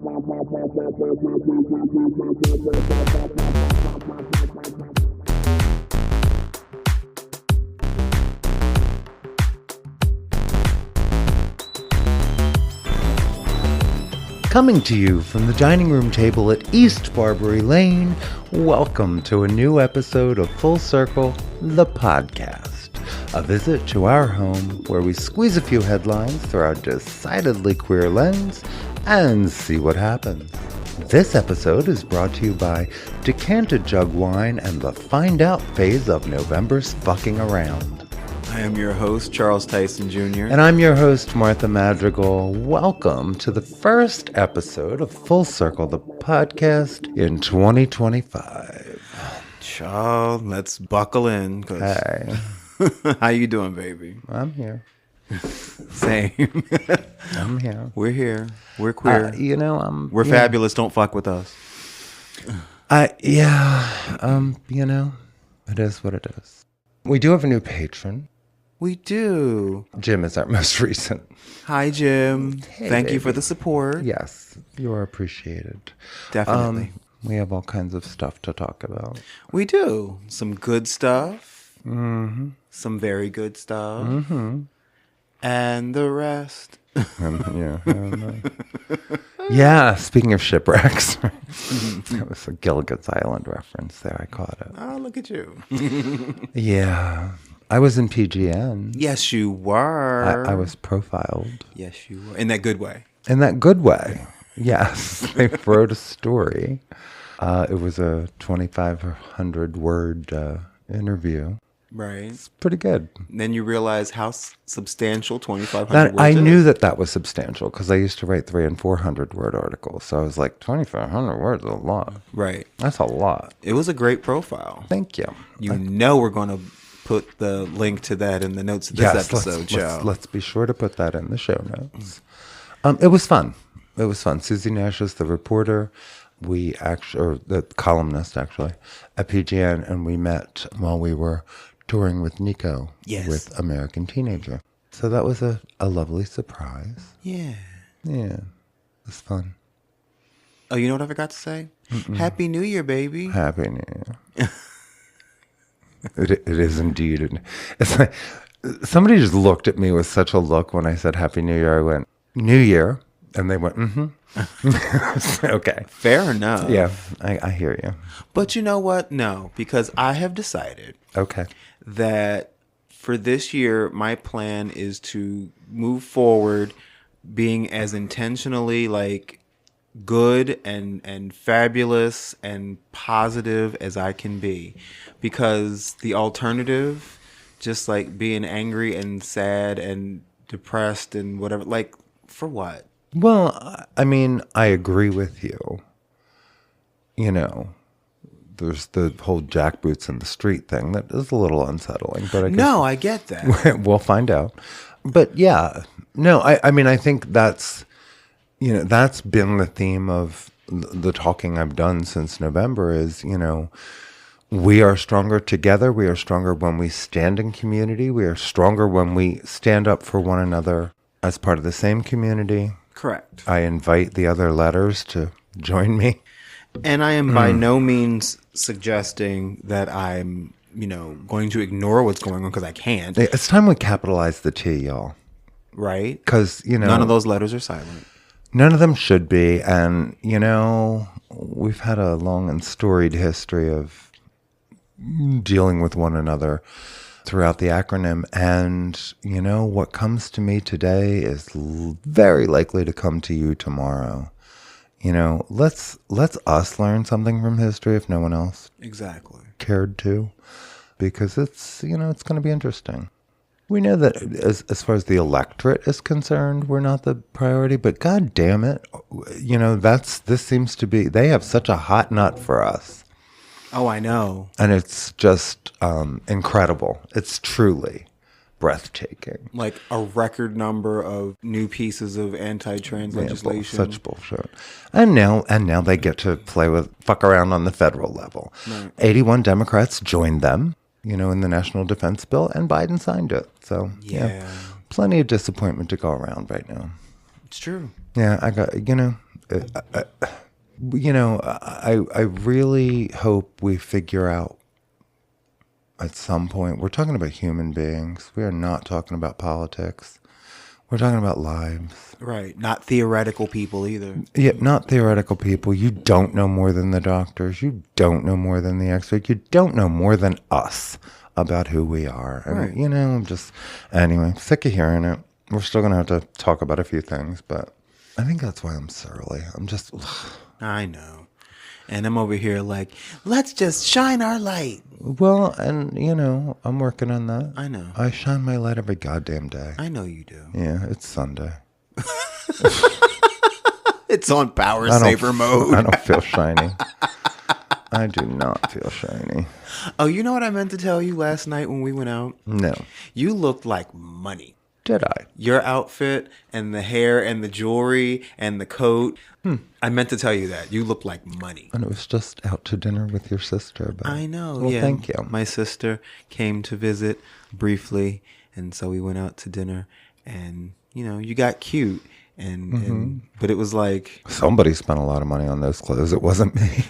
Coming to you from the dining room table at East Barbary Lane, welcome to a new episode of Full Circle, the podcast. A visit to our home where we squeeze a few headlines through our decidedly queer lens and see what happens. This episode is brought to you by Decanted Jug Wine and the Find Out phase of November's Fucking Around. I am your host, Charles Tyson Jr. And I'm your host, Martha Madrigal. Welcome to the first episode of Full Circle, the podcast in 2025. Child, let's buckle in. Hey. How you doing, baby? I'm here. Same. I'm here. We're here. We're queer. We're fabulous. Don't fuck with us. It is what it is. We do have a new patron. We do. Jim is our most recent. Hi, Jim. Hey, Thank baby. you for the support. Yes, you are appreciated. Definitely. We have all kinds of stuff to talk about. We do. Some good stuff. Mm-hmm. Some very good stuff. Mm-hmm. And the rest. Yeah, speaking of shipwrecks. That was a Gilligan's Island reference there. I caught it. Oh, look at you. Yeah. I was in PGN. Yes, you were. I was profiled. Yes, you were. In that good way. In that good way. Yes. They wrote a story. It was a 2,500 word interview. Right. It's pretty good. Then you realize how substantial 2,500 words I is. knew that was substantial because I used to write 300 and 400 word articles. So I was like, 2,500 words is a lot. Right. That's a lot. It was a great profile. Thank you. We're going to put the link to that in the notes of this episode, child. Let's be sure to put that in the show notes. It was fun. It was fun. Susie Nash is the reporter. Or the columnist, actually, at PGN, and we met while we were touring with Nico with American Teenager. So that was a lovely surprise. Yeah. Yeah. It was fun. Oh, you know what I forgot to say? Mm-mm. Happy New Year, baby. Happy New Year. It is indeed. It's like, somebody just looked at me with such a look when I said Happy New Year. I went, New Year. And they went, mm-hmm. Okay. Fair enough. Yeah, I hear you. But you know what? No, because I have decided that for this year, my plan is to move forward being as intentionally like good and fabulous and positive as I can be. Because the alternative, just like being angry and sad and depressed and whatever, like, for what? Well, I mean, I agree with you. You know, there's the whole jackboots in the street thing that is a little unsettling. But I guess I get that. We'll find out. But yeah, no, I mean, I think that's been the theme of the talking I've done since November is, we are stronger together. We are stronger when we stand in community. We are stronger when we stand up for one another as part of the same community. Correct. I invite the other letters to join me. And I am by no means suggesting that I'm, going to ignore what's going on because I can't. It's time we capitalize the T, y'all. Right? Because, none of those letters are silent. None of them should be. And, we've had a long and storied history of dealing with one another throughout the acronym. And, what comes to me today is very likely to come to you tomorrow. Let's us learn something from history if no one else cared to, because it's, it's going to be interesting. We know that as far as the electorate is concerned, we're not the priority, but God damn it, this seems to be, they have such a hot nut for us. Oh, I know. And it's just incredible. It's truly breathtaking. Like a record number of new pieces of anti-trans legislation. Such bullshit. And now they get to fuck around on the federal level. Right. 81 Democrats joined them, in the National Defense Bill, and Biden signed it. So yeah, plenty of disappointment to go around right now. It's true. Yeah, I got, I really hope we figure out at some point, we're talking about human beings. We are not talking about politics. We're talking about lives. Right. Not theoretical people either. Yeah, not theoretical people. You don't know more than the doctors. You don't know more than the experts. You don't know more than us about who we are. And, Right. I'm just, anyway, sick of hearing it. We're still going to have to talk about a few things, but I think that's why I'm surly. I'm just, I know. And I'm over here like, let's just shine our light. well, and, I'm working on that. I know. I shine my light every goddamn day. I know you do. Yeah, it's Sunday. It's on power saver mode. I don't feel shiny. I do not feel shiny. Oh, you know what I meant to tell you last night when we went out? No. You looked like money. Did I? Your outfit and the hair and the jewelry and the coat. I meant to tell you that. You look like money. And it was just out to dinner with your sister. But, I know. Well, yeah. thank you. My sister came to visit briefly, and so we went out to dinner. And you got cute, and but it was like somebody spent a lot of money on those clothes. It wasn't me.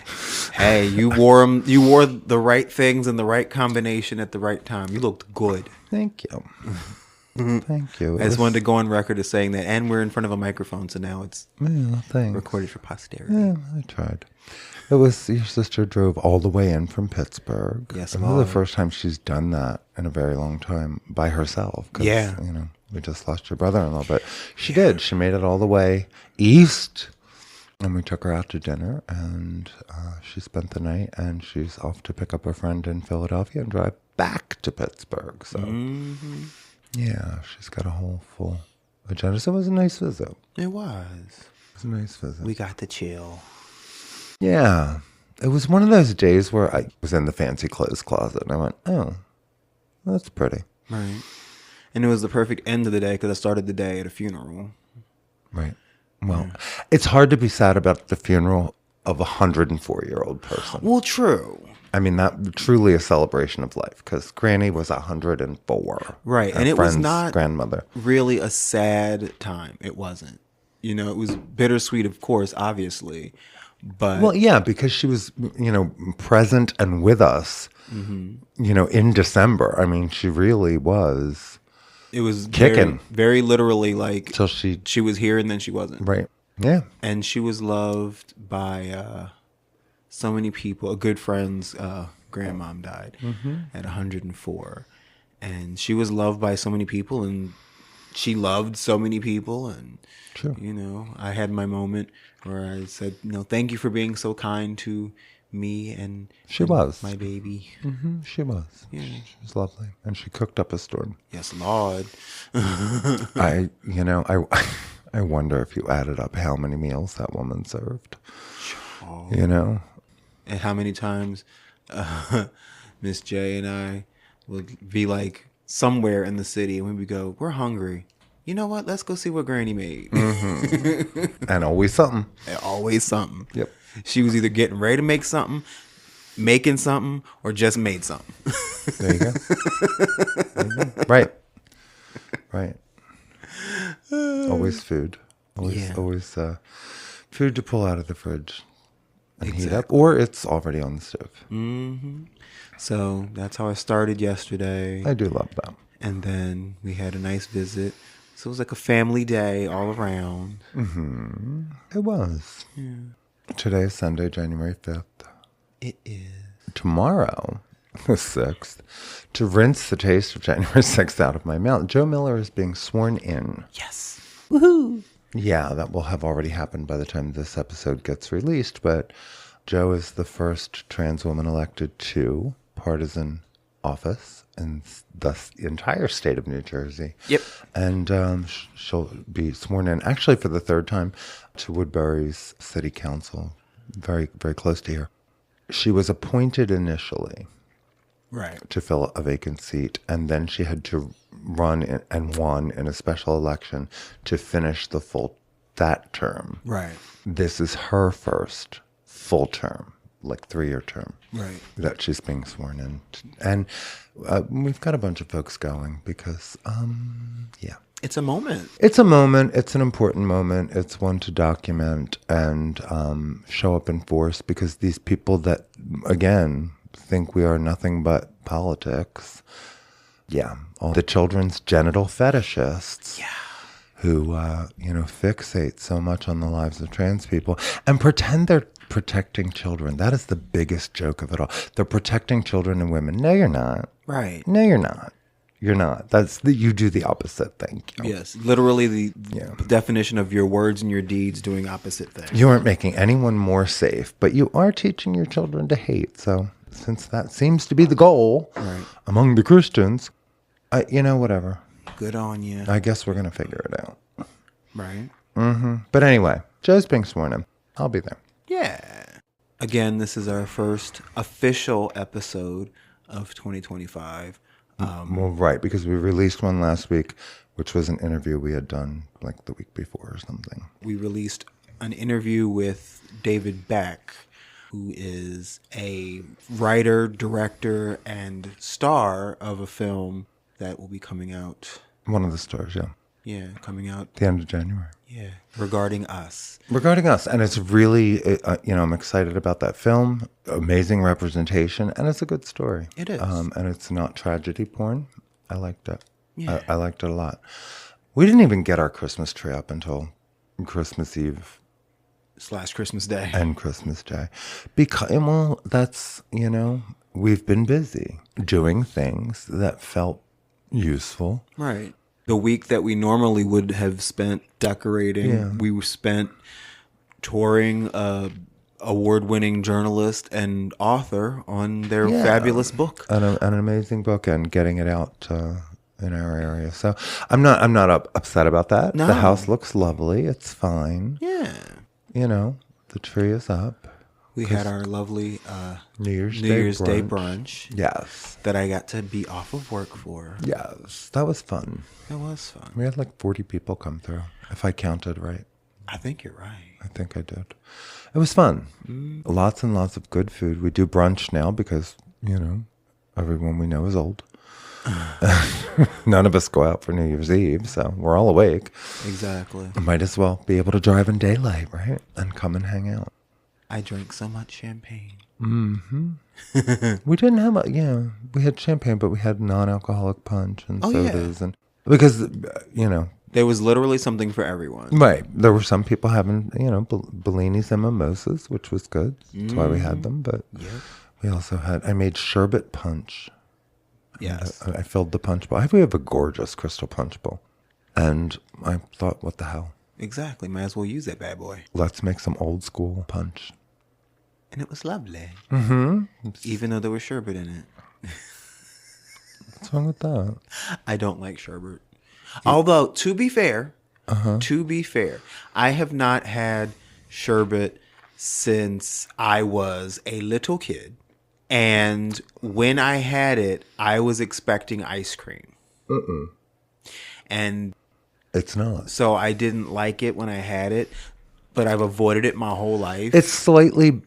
Hey, you wore them. You wore the right things in the right combination at the right time. You looked good. Thank you. Thank you. I just wanted to go on record as saying that, and we're in front of a microphone, so now it's recorded for posterity. Yeah, I tried. It was your sister drove all the way in from Pittsburgh. Yes, it was the first time she's done that in a very long time by herself. Yeah, we just lost your brother-in-law, but she did. She made it all the way east, and we took her out to dinner, and she spent the night, and she's off to pick up a friend in Philadelphia and drive back to Pittsburgh. So. Mm-hmm. Yeah, she's got a whole full agenda. So it was a nice visit. It was. It was a nice visit. We got to chill. Yeah. It was one of those days where I was in the fancy clothes closet and I went, oh, that's pretty. Right. And it was the perfect end of the day because I started the day at a funeral. Right. Well, it's hard to be sad about the funeral of a 104-year-old person. Well, true. I mean, that truly a celebration of life because Granny was 104. Right. And it was not grandmother. Really a sad time. It wasn't. It was bittersweet, of course, obviously. But well, yeah, because she was, present and with us, in December. I mean, she really was. It was kicking. Very literally like till she was here and then she wasn't. Right. Yeah. And she was loved by so many people. A good friend's grandmom died at 104. And she was loved by so many people and she loved so many people. And, sure. I had my moment where I said, thank you for being so kind to me and she was my baby. Mm-hmm. She was. Yeah. She was lovely. And she cooked up a storm. Yes, Lord. I wonder if you added up how many meals that woman served. Oh. And how many times Miss J and I would be like somewhere in the city and we would go, we're hungry. You know what? Let's go see what Granny made. Mm-hmm. And always something. Always something. Yep. She was either getting ready to make something, making something, or just made something. There you go. There you go. Right. Right. Always food. Always food to pull out of the fridge and heat up, or it's already on the stove. Mm-hmm. So that's how I started yesterday. I do love that. And then we had a nice visit. So it was like a family day all around. Mm-hmm. It was. Yeah. Today is Sunday, January 5th. It is. Tomorrow, the 6th, to rinse the taste of January 6th out of my mouth, Joe Miller is being sworn in. Yes. Woohoo! Yeah, that will have already happened by the time this episode gets released, but Joe is the first trans woman elected to partisan office in the entire state of New Jersey. Yep. And she'll be sworn in, actually for the third time, to Woodbury's city council, very, very close to here. She was appointed initially to fill a vacant seat, and then she had to run and won in a special election to finish that term. Right. This is her first full term like 3-year term. Right. That she's being sworn in. And we've got a bunch of folks going because, yeah. It's a moment. It's a moment. It's an important moment. It's one to document and show up in force, because these people that, again, think we are nothing but politics. Yeah. All the children's genital fetishists. Yeah. Who, fixate so much on the lives of trans people and pretend they're protecting children. That is the biggest joke of it all. They're protecting children and women. No, you're not. Right. No, you're not. You're not. You do the opposite thing. Yes. Literally the definition of your words and your deeds doing opposite things. You aren't making anyone more safe, but you are teaching your children to hate. So since that seems to be the goal among the Christians, whatever. Good on you. I guess we're going to figure it out. Right. Mm-hmm. But anyway, Joe's being sworn in. I'll be there. Yeah. Again, this is our first official episode of 2025. Well, right, because we released one last week, which was an interview we had done like the week before or something. We released an interview with David Beck, who is a writer, director, and star of a film that will be coming out. One of the stars, yeah. Yeah, coming out. The end of January. Yeah, regarding us. Regarding us. And it's really, I'm excited about that film. Amazing representation. And it's a good story. It is. And it's not tragedy porn. I liked it. Yeah. I liked it a lot. We didn't even get our Christmas tree up until Christmas Eve. / Christmas Day. And Christmas Day. Because, that's, we've been busy doing things that felt useful. Right. The week that we normally would have spent decorating, we spent touring a award-winning journalist and author on their fabulous book. An amazing book, and getting it out in our area. So I'm not upset about that. No. The house looks lovely. It's fine. Yeah. The tree is up. We had our lovely New Year's Day brunch. Yes. That I got to be off of work for. Yes. That was fun. It was fun. We had like 40 people come through, if I counted right. I think you're right. I think I did. It was fun. Lots and lots of good food. We do brunch now because, everyone we know is old. None of us go out for New Year's Eve, so we're all awake. Exactly. Might as well be able to drive in daylight, right? And come and hang out. I drank so much champagne. Mm-hmm. We didn't have we had champagne, but we had non-alcoholic punch and sodas. And because, there was literally something for everyone. Right. There were some people having, Bellinis and mimosas, which was good. That's why we had them. But we also I made sherbet punch. Yes. I filled the punch bowl. We have a gorgeous crystal punch bowl. And I thought, what the hell? Exactly. Might as well use that bad boy. Let's make some old school punch. And it was lovely. Mm-hmm. Even though there was sherbet in it. What's wrong with that? I don't like sherbet. Although, to be fair, I have not had sherbet since I was a little kid. And when I had it, I was expecting ice cream. And it's not. So I didn't like it when I had it, but I've avoided it my whole life. It's slightly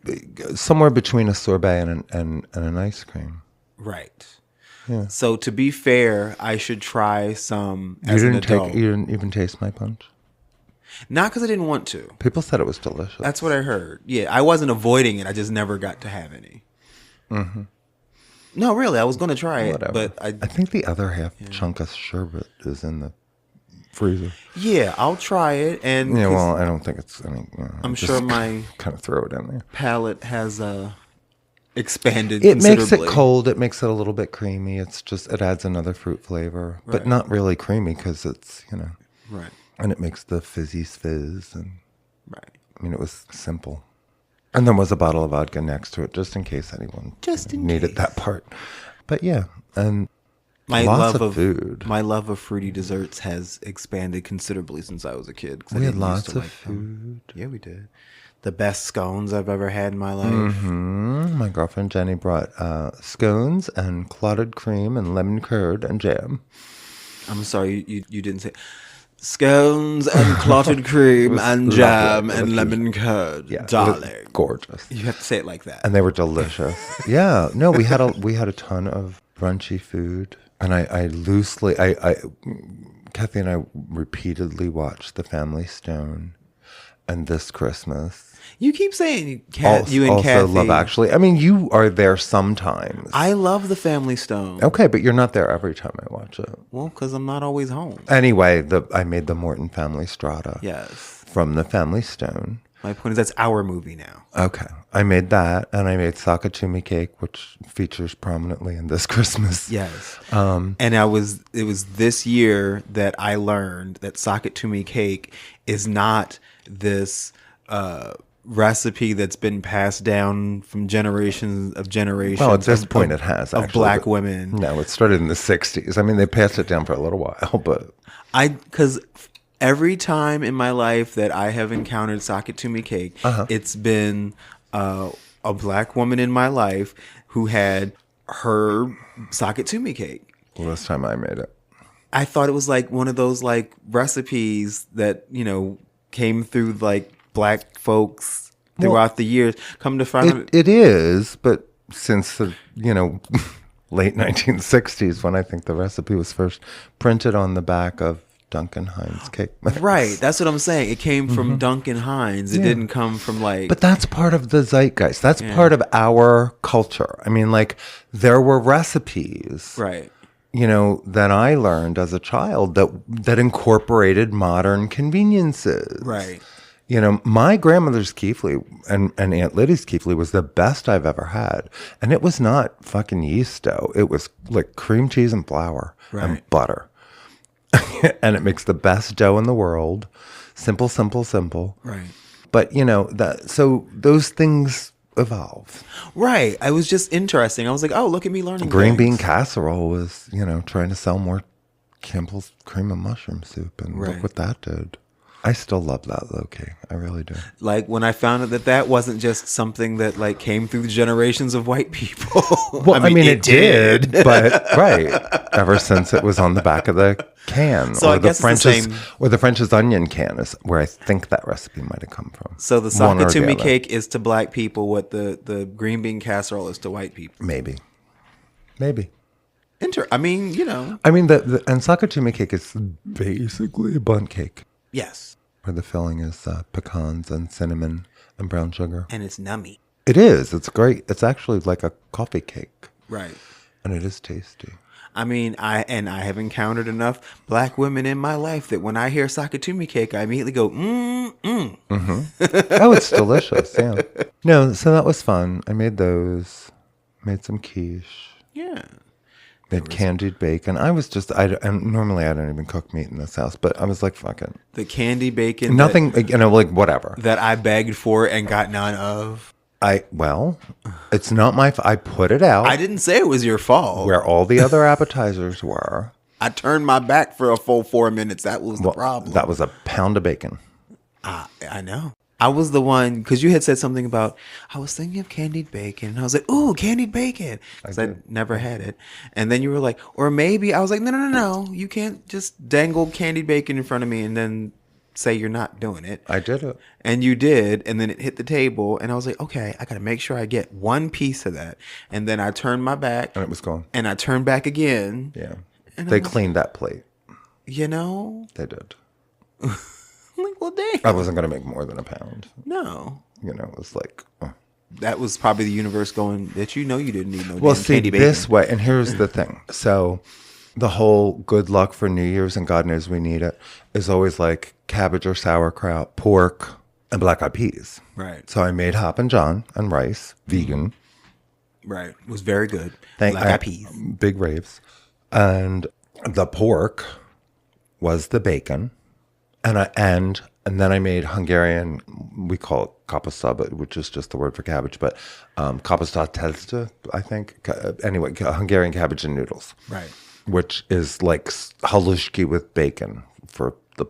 somewhere between a sorbet and an ice cream. Right. Yeah. So to be fair, I should try some as an adult. You didn't even taste my punch? Not because I didn't want to. People said it was delicious. That's what I heard. Yeah, I wasn't avoiding it. I just never got to have any. Mm-hmm. No, really, I was going to try it. But I think the other half chunk of sherbet is in the freezer. Yeah, I'll try it. And I don't think it's any. I'm sure my kind of throw it in there. Palate has expanded. It makes it cold. It makes it a little bit creamy. It's just it adds another fruit flavor, but not really creamy because it's right. And it makes the fizzies fizz and right. I mean, it was simple. And there was a bottle of vodka next to it, just in case anyone needed that part. But yeah, and lots of food. My love of fruity desserts has expanded considerably since I was a kid. We had lots of food. Yeah, we did. The best scones I've ever had in my life. Mm-hmm. My girlfriend Jenny brought scones and clotted cream and lemon curd and jam. I'm sorry, you didn't say. Scones and clotted cream and jam and lemon curd, Yeah, darling. Gorgeous. You have to say it like that. And they were delicious. Yeah. No, we had a ton of brunchy food. And I loosely, Kathy and I repeatedly watched The Family Stone. And this Christmas. You keep saying you and Kathy. Also Love Actually. I mean, you are there sometimes. I love The Family Stone. Okay, but you're not there every time I watch it. Well, because I'm not always home. Anyway, I made the Morton Family Strata. Yes. From The Family Stone. My point is that's our movie now. Okay. I made that, and I made Sakatumi cake, which features prominently in this Christmas. Yes. And it was this year that I learned that Sakatumi cake is not this recipe that's been passed down from generations. Well, at this point it has, of actually, black women. No, it started in the 60s. I mean, they passed it down for a little while, but... Because every time in my life that I have encountered Sakatumi cake, it's been a black woman in my life who had her Sakatumi cake. Well, this time I made it. I thought it was like one of those like recipes that, came through like black folks throughout the years. Come to find out, it is, but since the late 1960s, when I think the recipe was first printed on the back of Duncan Hines cake mix. Right, that's what I'm saying. It came from Duncan Hines. It didn't come from like. But that's part of the zeitgeist. That's part of our culture. I mean, like there were recipes, right? That I learned as a child that incorporated modern conveniences. Right. My grandmother's keefly and Aunt Liddy's keefly was the best I've ever had. And it was not fucking yeast dough. It was like cream cheese and flour and butter. And it makes the best dough in the world. Simple, simple, simple. Right. But, so those things evolve. Right. I was just interesting. I was like, oh, look at me learning Green things. bean casserole was, trying to sell more Campbell's cream and mushroom soup. And look what that did. I still love that low-key. I really do. Like when I found out that wasn't just something that like came through the generations of white people. Well, I mean it did, but ever since it was on the back of the can, so I guess the French's onion can is where I think that recipe might have come from. So the Sakatumi cake is to black people what the green bean casserole is to white people. Maybe. I mean, the and Sakatumi cake is basically a bundt cake. Yes. Where the filling is pecans and cinnamon and brown sugar. And it's nummy. It is. It's great. It's actually like a coffee cake. Right. And it is tasty. I mean, I have encountered enough black women in my life that when I hear Sakatumi cake, I immediately go, Oh, it's delicious. Yeah. No, so that was fun. I made those. Made some quiche. Yeah. Made candied bacon. I was just, and normally I don't even cook meat in this house, but I was like, fucking. The candy bacon. Nothing, like whatever. That I begged for and got none of. It's not my fault. I put it out. I didn't say it was your fault. Where all the other appetizers were. I turned my back for a full 4 minutes. That was the problem. That was a pound of bacon. I know. I was the one, because you had said something about, I was thinking of candied bacon. And I was like, ooh, candied bacon. Because I never had it. And then you were like, or maybe, I was like, no. You can't just dangle candied bacon in front of me and then say you're not doing it. I did it. And you did. And then it hit the table. And I was like, okay, I got to make sure I get one piece of that. And then I turned my back. And it was gone. And I turned back again. Yeah. And they cleaned that plate. They did. I'm like, well, dang. I wasn't going to make more than a pound. No. It was like... That was probably the universe going, that you didn't need no candy bacon. This way, and here's the thing. So the whole good luck for New Year's, and God knows we need it, is always like cabbage or sauerkraut, pork, and black-eyed peas. Right. So I made Hoppin' John and rice, vegan. Right. It was very good. Black-eyed peas. Big raves. And the pork was the bacon. And then I made Hungarian, we call it kapusza, which is just the word for cabbage, but kapusza testa, I think. Anyway, Hungarian cabbage and noodles. Right. Which is like halushki with bacon for the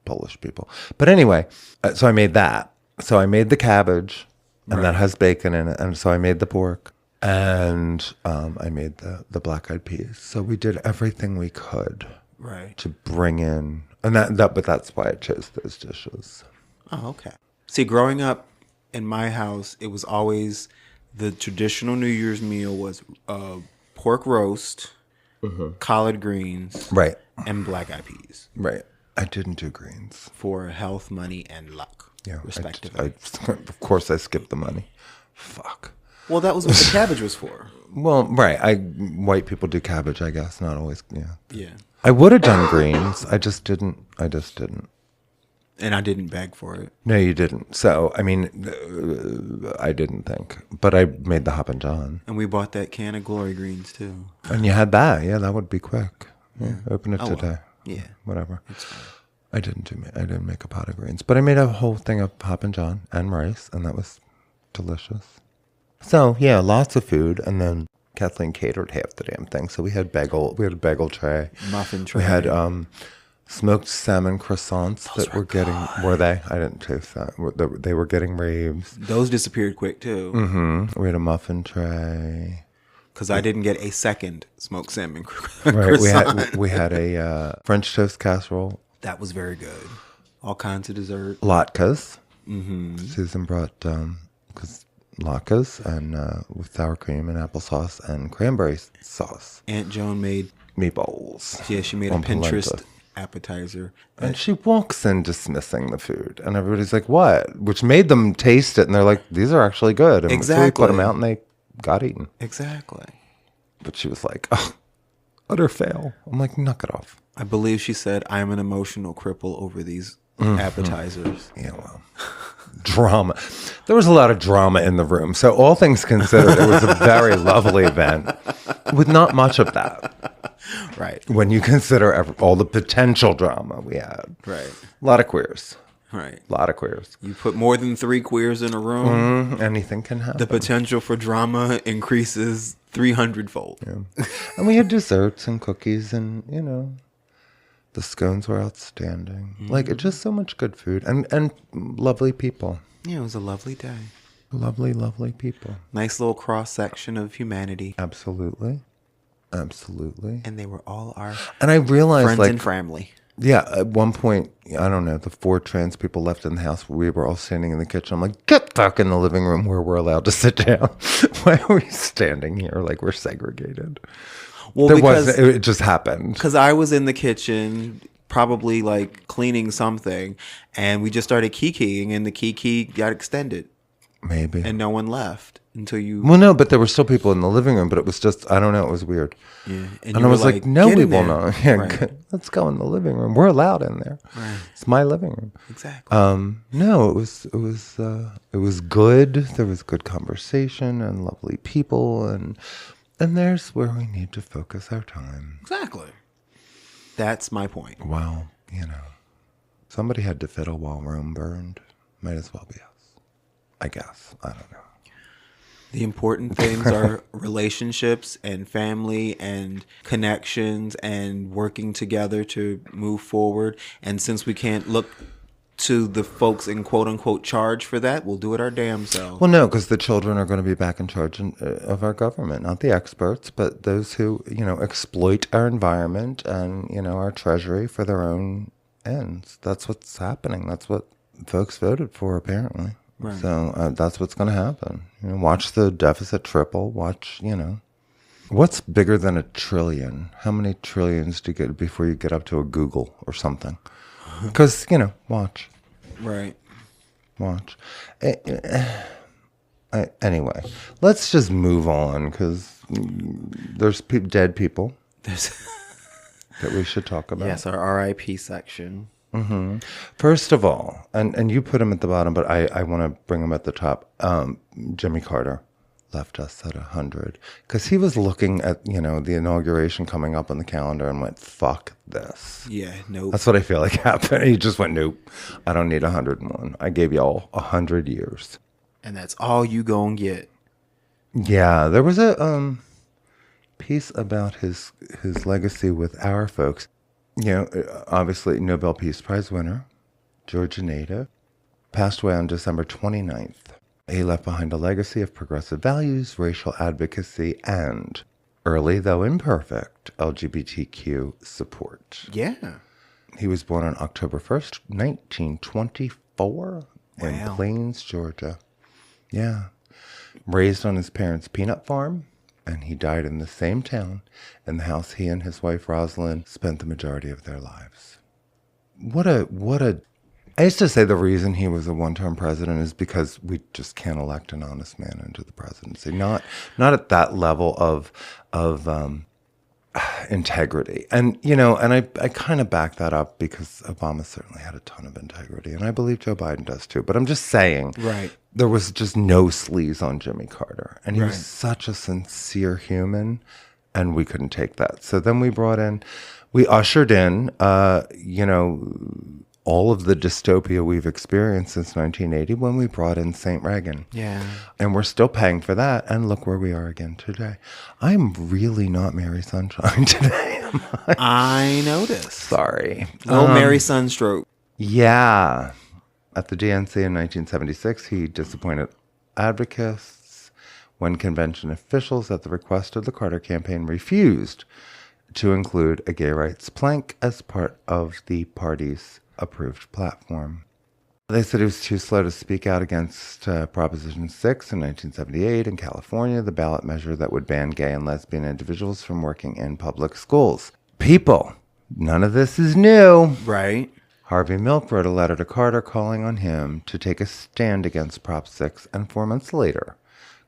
Polish people. But anyway, so I made that. So I made the cabbage, and that has bacon in it. And so I made the pork, and I made the black-eyed peas. So we did everything we could. Right. To bring in And but that's why I chose those dishes. Oh, okay. See, growing up in my house, it was always the traditional New Year's meal was pork roast, collard greens, Right. and black eyed peas. Right. I didn't do greens. For health, money, and luck, respectively. Of course, I skipped the money. Fuck. Well, that was what the cabbage was for. Well, right. White people do cabbage, I guess. Not always. Yeah. Yeah. I would have done greens. I just didn't. And I didn't beg for it. No, you didn't. So, I mean, I didn't think. But I made the Hop and John. And we bought that can of Glory Greens, too. And you had that. Yeah, that would be quick. Yeah, open it today. Well. Yeah. Whatever. It's fine. I didn't make a pot of greens. But I made a whole thing of Hop and John and rice, and that was delicious. So, yeah, lots of food. And then Kathleen catered half the damn thing. So we had a bagel tray. Muffin tray. We had smoked salmon croissants that were getting, were they? I didn't taste that. They were getting raves. Those disappeared quick, too. Mm-hmm. We had a muffin tray. Because I didn't get a second smoked salmon croissant. Right, we had a French toast casserole. That was very good. All kinds of dessert. Latkes. Mm-hmm. Susan brought latkes and with sour cream and applesauce and cranberry sauce. Aunt Joan made meatballs. Yeah, she made a Pinterest appetizer. And she walks in dismissing the food. And everybody's like, what? Which made them taste it. And they're like, these are actually good. And exactly. So we put them out and they got eaten. Exactly. But she was like, oh, utter fail. I'm like, knock it off. I believe she said, I'm an emotional cripple over these appetizers. Yeah, well, drama. There was a lot of drama in the room. So all things considered, it was a very lovely event with not much of that. Right. When you consider all the potential drama we had. Right. A lot of queers. Right. A lot of queers. You put more than 3 queers in a room. Anything can happen. The potential for drama increases 300-fold. Yeah. And we had desserts and cookies and, the scones were outstanding. Mm-hmm. Like, it's just so much good food and lovely people. Yeah, it was a lovely day. Lovely, lovely people. Nice little cross-section of humanity. Absolutely. Absolutely. And they were all our and I realized, friends and family. Yeah, at one point, I don't know, the 4 trans people left in the house. We were all standing in the kitchen. I'm like, get back in the living room where we're allowed to sit down. Why are we standing here like we're segregated? Well, it just happened. Because I was in the kitchen, probably like cleaning something, and we just started kikiing, and the kiki got extended. Maybe. And no one left until you... Well, no, but there were still people in the living room, but it was just, I don't know, it was weird. Yeah. And I was like, no, we will not. Yeah, right. Let's go in the living room. We're allowed in there. Right. It's my living room. Exactly. No, it was good. There was good conversation and lovely people, and there's where we need to focus our time. Exactly. That's my point. Well, somebody had to fiddle while Rome burned. Might as well be us. I guess. I don't know. The important things are relationships and family and connections and working together to move forward. And since we can't look to the folks in quote unquote charge for that, we'll do it our damn self. Well, no, because the children are going to be back in charge of our government, not the experts, but those who, exploit our environment and, our treasury for their own ends. That's what's happening. That's what folks voted for, apparently. Right. So that's what's going to happen. Watch the deficit triple. Watch, what's bigger than $1 trillion? How many trillions do you get before you get up to a Google or something? Because, watch. Right. Watch. Anyway, let's just move on because there's dead people that we should talk about. Yes, our RIP section. Mm-hmm. First of all, and you put him at the bottom, but I want to bring him at the top. Jimmy Carter left us at 100 because he was looking at the inauguration coming up on the calendar and went, "Fuck this." Yeah, nope. That's what I feel like happened. He just went, "Nope, I don't need 101. I gave y'all 100 years, and that's all you gonna get." Yeah, there was a piece about his legacy with our folks. Obviously, Nobel Peace Prize winner, Georgia native, passed away on December 29th. He left behind a legacy of progressive values, racial advocacy, and early, though imperfect, LGBTQ support. Yeah. He was born on October 1st, 1924 in Wow. Plains, Georgia. Yeah. Raised on his parents' peanut farm, and he died in the same town in the house he and his wife Rosalind spent the majority of their lives. I used to say the reason he was a one-term president is because we just can't elect an honest man into the presidency. Not at that level of integrity. And, I kind of back that up because Obama certainly had a ton of integrity, and I believe Joe Biden does too. But I'm just saying, Right. there was just no sleaze on Jimmy Carter. And he Right. was such a sincere human, and we couldn't take that. So then we ushered in, all of the dystopia we've experienced since 1980 when we brought in St. Reagan. Yeah. And we're still paying for that. And look where we are again today. I'm really not Mary Sunshine today, am I? I noticed. Sorry. No Mary Sunstroke. Yeah. At the DNC in 1976, he disappointed advocates when convention officials, at the request of the Carter campaign, refused to include a gay rights plank as part of the party's approved platform. They said he was too slow to speak out against Proposition 6 in 1978 in California, the ballot measure that would ban gay and lesbian individuals from working in public schools. People, none of this is new. Right. Harvey Milk wrote a letter to Carter calling on him to take a stand against Prop 6, and 4 months later,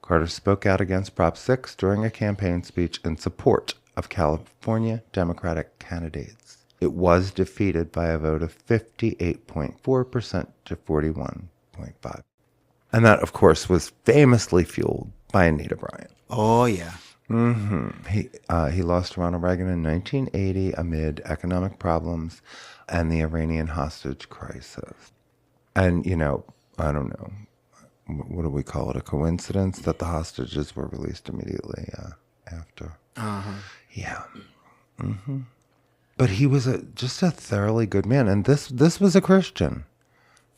Carter spoke out against Prop 6 during a campaign speech in support of California Democratic candidates. It was defeated by a vote of 58.4% to 41.5%. And that, of course, was famously fueled by Anita Bryant. Oh, yeah. He lost to Ronald Reagan in 1980 amid economic problems and the Iranian hostage crisis. And, I don't know, what do we call it? A coincidence that the hostages were released immediately after. Uh-huh. Yeah. Mm-hmm. But he was just a thoroughly good man. And this was a Christian.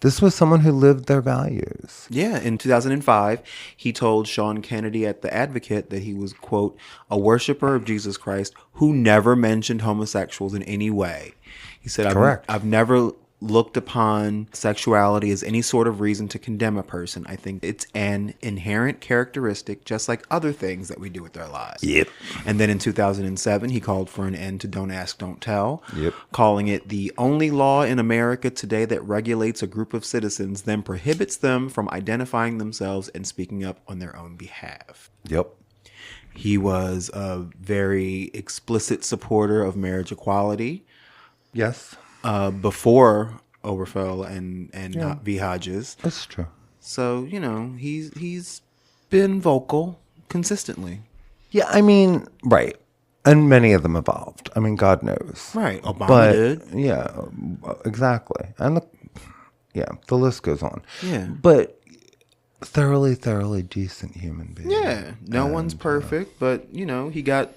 This was someone who lived their values. Yeah, in 2005, he told Sean Kennedy at The Advocate that he was, quote, a worshiper of Jesus Christ who never mentioned homosexuals in any way. He said, Correct. I've never looked upon sexuality as any sort of reason to condemn a person. I think it's an inherent characteristic, just like other things that we do with our lives. Yep. And then in 2007, he called for an end to Don't Ask, Don't Tell, Yep. calling it the only law in America today that regulates a group of citizens, then prohibits them from identifying themselves and speaking up on their own behalf. Yep. He was a very explicit supporter of marriage equality. Yes. Before Obergefell and V. Hodges. That's true. So, he's been vocal consistently. Yeah, I mean, right. And many of them evolved. I mean, God knows. Right. Obama did. Yeah, exactly. And the list goes on. Yeah. But thoroughly decent human being. Yeah. No one's perfect, but, he got,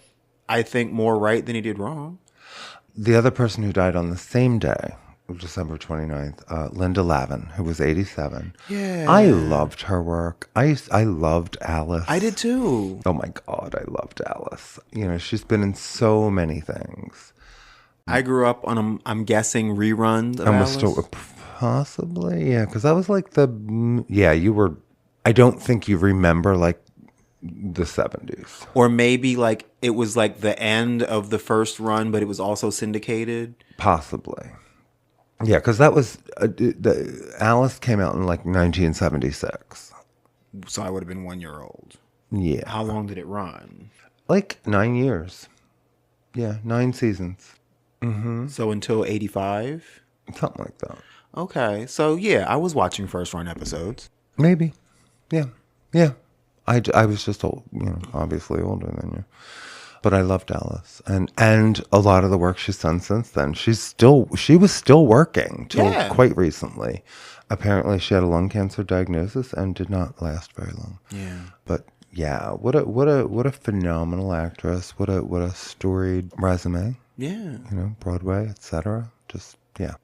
I think, more right than he did wrong. The other person who died on the same day, December 29th, Linda Lavin, who was 87. Yeah. I loved her work. I loved Alice. I did too. Oh my God, I loved Alice. she's been in so many things. I grew up on, I'm guessing, reruns of Alice. Possibly, yeah, because I was like you were, I don't think you remember like the 70s. Or maybe like it was like the end of the first run, but it was also syndicated. Possibly. Yeah, because that was, Alice came out in like 1976. So I would have been 1 year old. Yeah. How long did it run? Like 9 years. Yeah, 9 seasons. Mm-hmm. So until 85? Something like that. Okay. So yeah, I was watching first run episodes. Maybe. Yeah. Yeah. I was just old, obviously older than you. But I loved Alice. And a lot of the work she's done since then. She was still working till quite recently. Apparently she had a lung cancer diagnosis and did not last very long. Yeah. But yeah, what a phenomenal actress. What a storied resume. Yeah. Broadway, etc. Just yeah.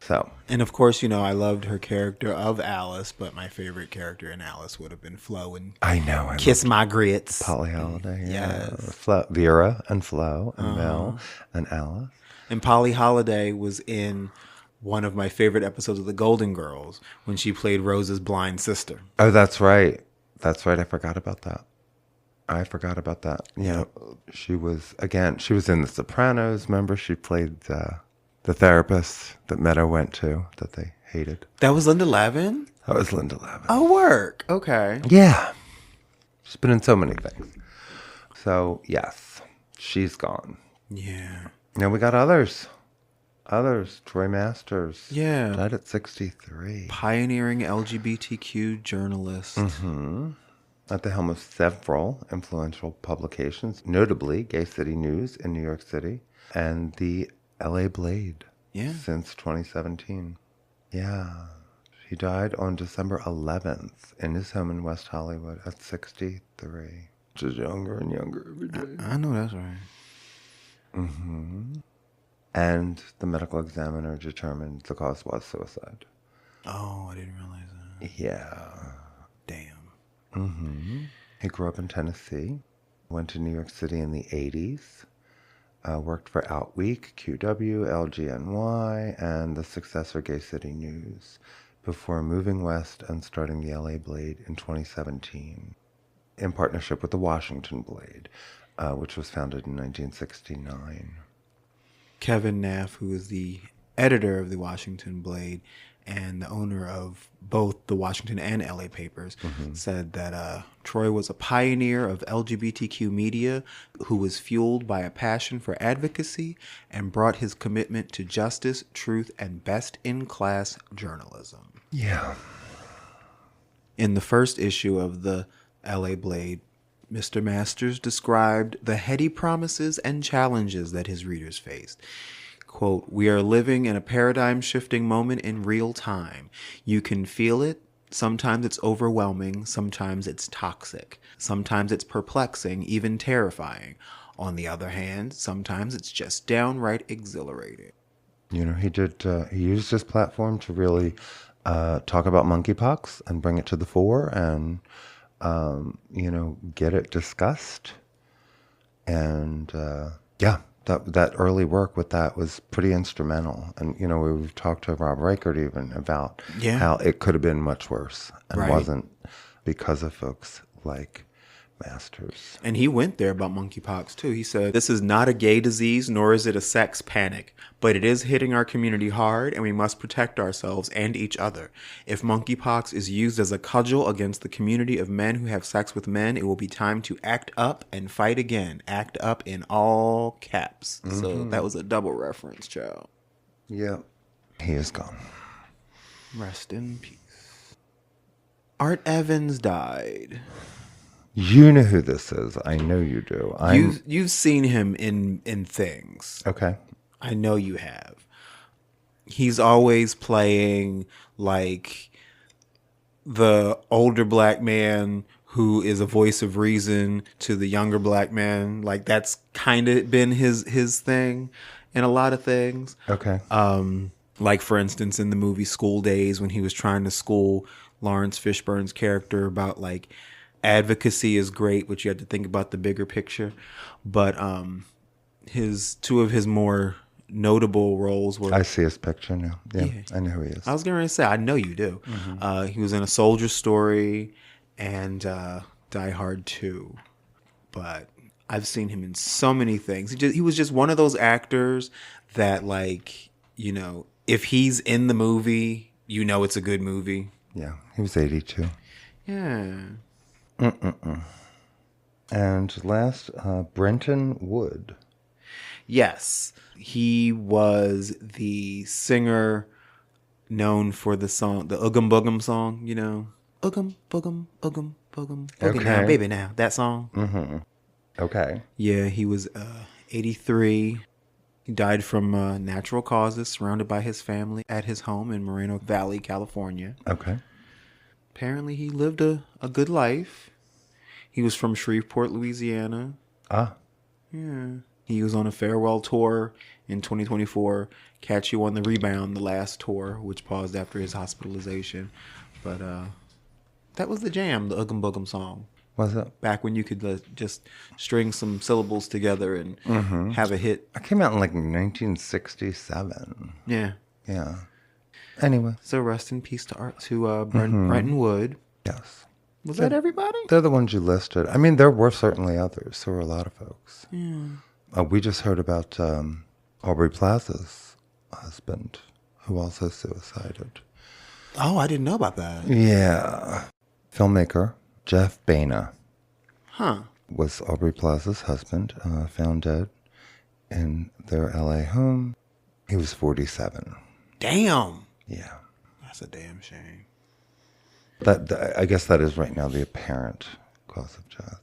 So. And of course, I loved her character of Alice, but my favorite character in Alice would have been Flo and I know. Kiss My Grits. Polly Holiday. Yes. Vera and Flo and Mel and Alice. And Polly Holliday was in one of my favorite episodes of The Golden Girls when she played Rose's blind sister. Oh, that's right. That's right. I forgot about that. Yeah. She was in The Sopranos. Remember, she played the therapist that Meadow went to that they hated. That was Linda Lavin? That was Linda Lavin. Oh, work. Okay. Yeah. She's been in so many things. So, yes, she's gone. Yeah. Now we got others. Troy Masters. Yeah. Died at 63. Pioneering LGBTQ journalist. Mm-hmm. At the helm of several influential publications, notably Gay City News in New York City and the LA Blade. Yeah. Since 2017. Yeah. He died on December 11th in his home in West Hollywood at 63. Just younger and younger every day. I know that's right. Mm-hmm. And the medical examiner determined the cause was suicide. Oh, I didn't realize that. Yeah. Damn. Mm-hmm. He grew up in Tennessee, went to New York City in the 80s, worked for Outweek, QW, LGNY, and the successor Gay City News before moving west and starting the LA Blade in 2017 in partnership with the Washington Blade, which was founded in 1969. Kevin Naff, who is the editor of the Washington Blade and the owner of both the Washington and LA papers, said that Troy was a pioneer of LGBTQ media who was fueled by a passion for advocacy and brought his commitment to justice, truth, and best-in-class journalism. Yeah. In the first issue of the LA Blade, Mr. Masters described the heady promises and challenges that his readers faced. Quote, "We are living in a paradigm-shifting moment in real time. You can feel it. Sometimes it's overwhelming. Sometimes it's toxic. Sometimes it's perplexing, even terrifying. On the other hand, sometimes it's just downright exhilarating." You know, he used his platform to really talk about monkeypox and bring it to the fore and, get it discussed. And, that early work with that was pretty instrumental. And, we've talked to Rob Reichert even about how it could have been much worse and wasn't because of folks like Masters. And he went there about monkeypox too. He said, "This is not a gay disease, nor is it a sex panic, but it is hitting our community hard, and we must protect ourselves and each other. If monkeypox is used as a cudgel against the community of men who have sex with men, it will be time to act up and fight again. Act up in all caps." So that was a double reference, child. Yeah. He is gone. Rest in peace. Art Evans died. You know who this is. I know you do. You've seen him in things. Okay. I know you have. He's always playing like the older black man who is a voice of reason to the younger black man. Like that's kind of been his thing in a lot of things. Okay. Like for instance in the movie School Days when he was trying to school Lawrence Fishburne's character about like advocacy is great, but you have to think about the bigger picture. But two of his more notable roles were... I see his picture now. Yeah. I know who he is. I was going to say, I know you do. He was in A Soldier Story and Die Hard 2. But I've seen him in so many things. He was just one of those actors that, like, if he's in the movie, it's a good movie. Yeah, he was 82. Yeah. And last, Brenton Wood. Yes. He was the singer known for the song, the Oogum Boogum song, Oogum Boogum, Oogum Boogum, Boogie Now, Baby Now, that song. Mm-hmm. Okay. Yeah, he was 83. He died from natural causes, surrounded by his family at his home in Moreno Valley, California. Okay. Apparently, he lived a good life. He was from Shreveport, Louisiana. Ah. Yeah. He was on a farewell tour in 2024. Catch You on the Rebound, the last tour, which paused after his hospitalization. But that was the jam, the Oogum Boogum song. Was it? Back when you could just string some syllables together and have a hit. It came out in like 1967. Yeah. Yeah. Anyway. So rest in peace to Brenton Wood. Yes. Was that everybody? They're the ones you listed. I mean, there were certainly others. There were a lot of folks. Yeah. We just heard about Aubrey Plaza's husband, who also suicided. Oh, I didn't know about that. Yeah. Filmmaker Jeff Baena. Huh. Was Aubrey Plaza's husband, found dead in their LA home. He was 47. Damn. Yeah. That's a damn shame. That I guess that is right now the apparent cause of death.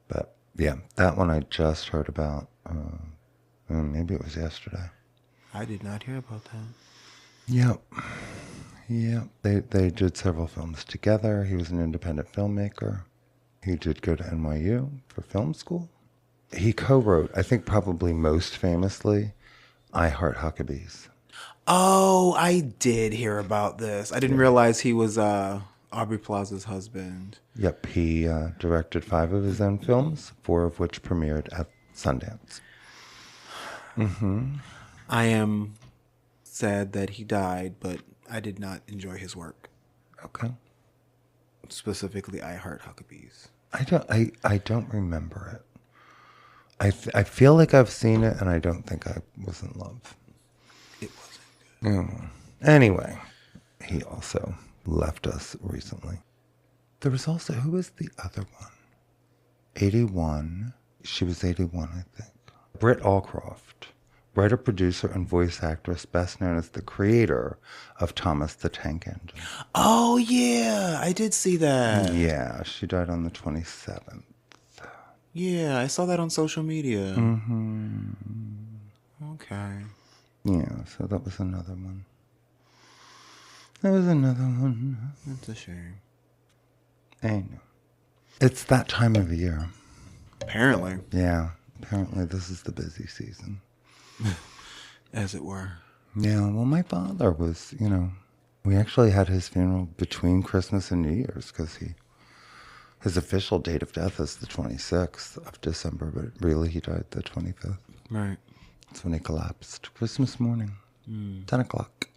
But yeah, that one I just heard about. Maybe it was yesterday. I did not hear about that. Yep. Yep. They did several films together. He was an independent filmmaker. He did go to NYU for film school. He co-wrote, I think probably most famously, I Heart Huckabees. Oh, I did hear about this. I didn't realize he was Aubrey Plaza's husband. Yep, he directed 5 of his own films, 4 of which premiered at Sundance. I am sad that he died, but I did not enjoy his work. Okay. Specifically, I Heart Huckabees. I don't remember it. I feel like I've seen it, and I don't think I was in love. It wasn't good. Anyway, he also left us recently. There was also, who was the other one? 81. She was 81, I think. Britt Allcroft, writer, producer, and voice actress, best known as the creator of Thomas the Tank Engine. Oh, yeah. I did see that. Yeah, she died on the 27th. Yeah, I saw that on social media. Okay. Yeah, so that was another one. That's a shame. I know. It's that time of year. Apparently. Yeah, apparently this is the busy season. As it were. Yeah, well, my father was, we actually had his funeral between Christmas and New Year's because his official date of death is the 26th of December, but really he died the 25th. Right. That's when he collapsed. Christmas morning, 10 o'clock.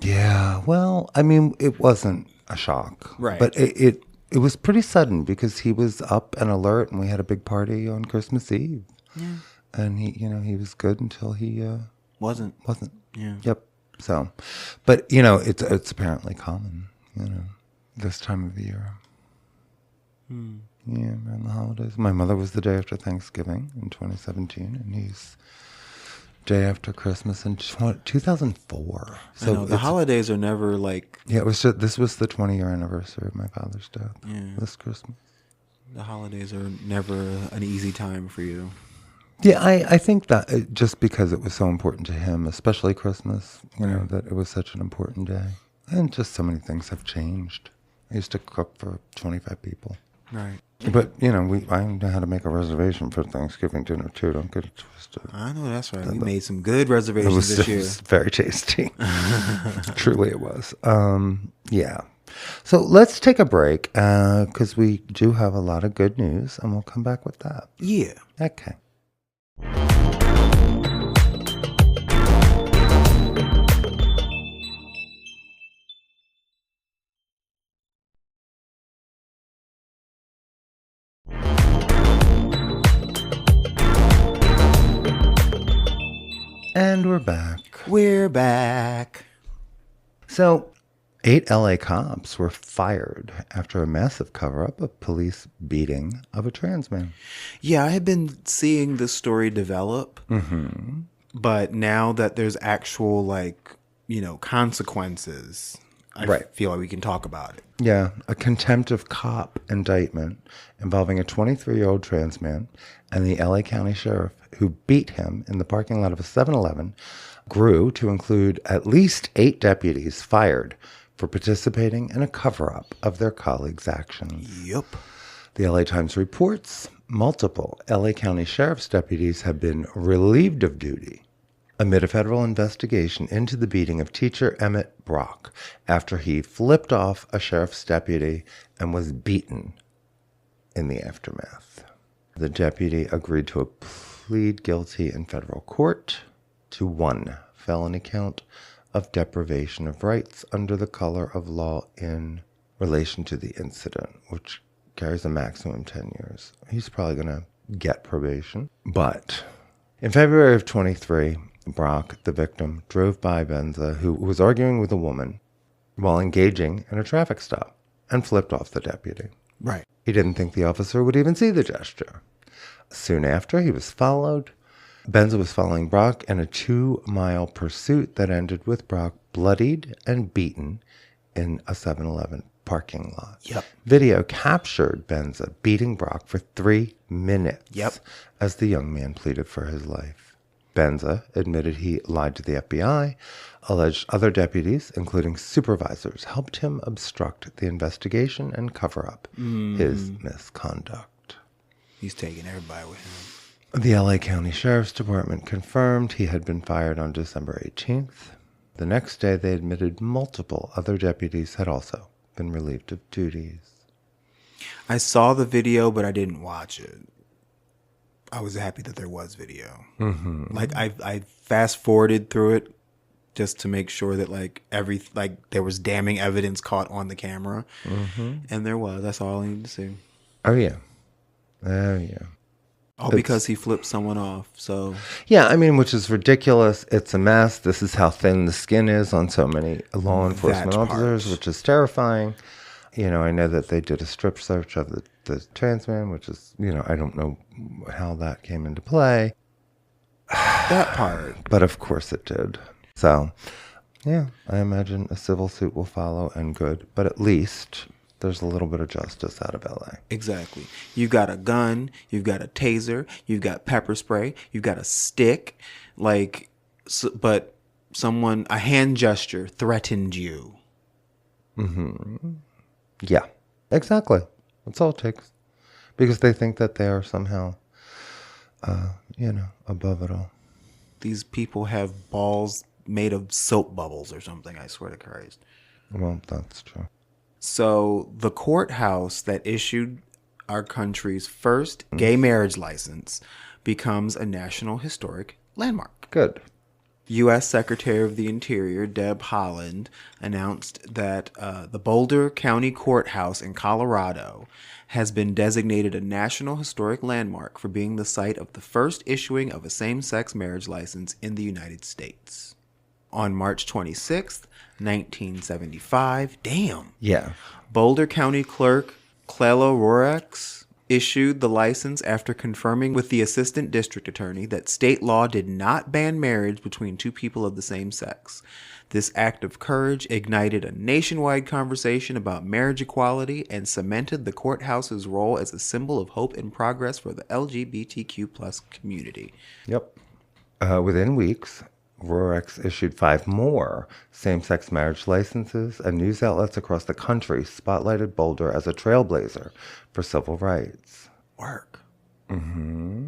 Yeah, well, I mean, it wasn't a shock. Right. But it was pretty sudden because he was up and alert and we had a big party on Christmas Eve. Yeah. And he was good until he Wasn't. Yeah. Yep. So, but it's apparently common, this time of the year. Yeah, around the holidays. My mother was the day after Thanksgiving in 2017, and he's day after Christmas in 2004. So I know, the holidays are never like... Yeah, this was the 20-year anniversary of my father's death. Yeah. This Christmas. The holidays are never an easy time for you. Yeah, I think that just because it was so important to him, especially Christmas, that it was such an important day. And just so many things have changed. I used to cook for 25 people. Right. But, I know how to make a reservation for Thanksgiving dinner, too. Don't get it twisted. I know, that's right. We made some good reservations this year. It was very tasty. Truly it was. Yeah. So let's take a break because we do have a lot of good news, and we'll come back with that. Yeah. Okay. And we're back. We're back. So, 8 LA cops were fired after a massive cover-up of police beating of a trans man. Yeah, I had been seeing this story develop, but now that there's actual, consequences, I feel like we can talk about it. Yeah, a contempt of cop indictment involving a 23-year-old trans man and the LA County Sheriff who beat him in the parking lot of a 7-Eleven grew to include at least 8 deputies fired for participating in a cover-up of their colleagues' actions. Yep. The LA Times reports multiple LA County Sheriff's deputies have been relieved of duty amid a federal investigation into the beating of teacher Emmett Brock after he flipped off a sheriff's deputy and was beaten in the aftermath. The deputy agreed to plead guilty in federal court to one felony count of deprivation of rights under the color of law in relation to the incident, which carries a maximum 10 years. He's probably going to get probation. But in February of 23, Brock, the victim, drove by Benza, who was arguing with a woman while engaging in a traffic stop, and flipped off the deputy. Right. He didn't think the officer would even see the gesture. Soon after, he was followed. Benza was following Brock in a 2-mile pursuit that ended with Brock bloodied and beaten in a 7-Eleven parking lot. Yep. Video captured Benza beating Brock for 3 minutes. Yep. As the young man pleaded for his life. Benza admitted he lied to the FBI, alleged other deputies, including supervisors, helped him obstruct the investigation and cover up his misconduct. He's taking everybody with him. The LA County Sheriff's Department confirmed he had been fired on December 18th. The next day, they admitted multiple other deputies had also been relieved of duties. I saw the video, but I didn't watch it. I was happy that there was video. Mm-hmm. Like I fast forwarded through it just to make sure that there was damning evidence caught on the camera, and there was. That's all I needed to see. Oh yeah. All because he flipped someone off. So yeah, I mean, which is ridiculous. It's a mess. This is how thin the skin is on so many law enforcement officers, which is terrifying. You know, I know that they did a strip search of the trans man, which is, you know, I don't know how that came into play. That part. But of course it did. So, yeah, I imagine a civil suit will follow, and good. But at least there's a little bit of justice out of LA. Exactly. You've got a gun, you've got a taser, you've got pepper spray, you've got a stick, but a hand gesture threatened you. Mm-hmm. Yeah, exactly. That's all it takes. Because they think that they are somehow, above it all. These people have balls made of soap bubbles or something, I swear to Christ. Well, that's true. So the courthouse that issued our country's first gay marriage license becomes a National Historic Landmark. Good. U.S. Secretary of the Interior Deb Haaland announced that the Boulder County Courthouse in Colorado has been designated a National Historic Landmark for being the site of the first issuing of a same-sex marriage license in the United States. On March 26th, 1975, Boulder County Clerk Clela Rorex issued the license after confirming with the assistant district attorney that state law did not ban marriage between two people of the same sex. This act of courage ignited a nationwide conversation about marriage equality and cemented the courthouse's role as a symbol of hope and progress for the LGBTQ+ community. Yep. Within weeks, Rorex issued 5 more same-sex marriage licenses, and news outlets across the country spotlighted Boulder as a trailblazer for civil rights. Work. Mm-hmm.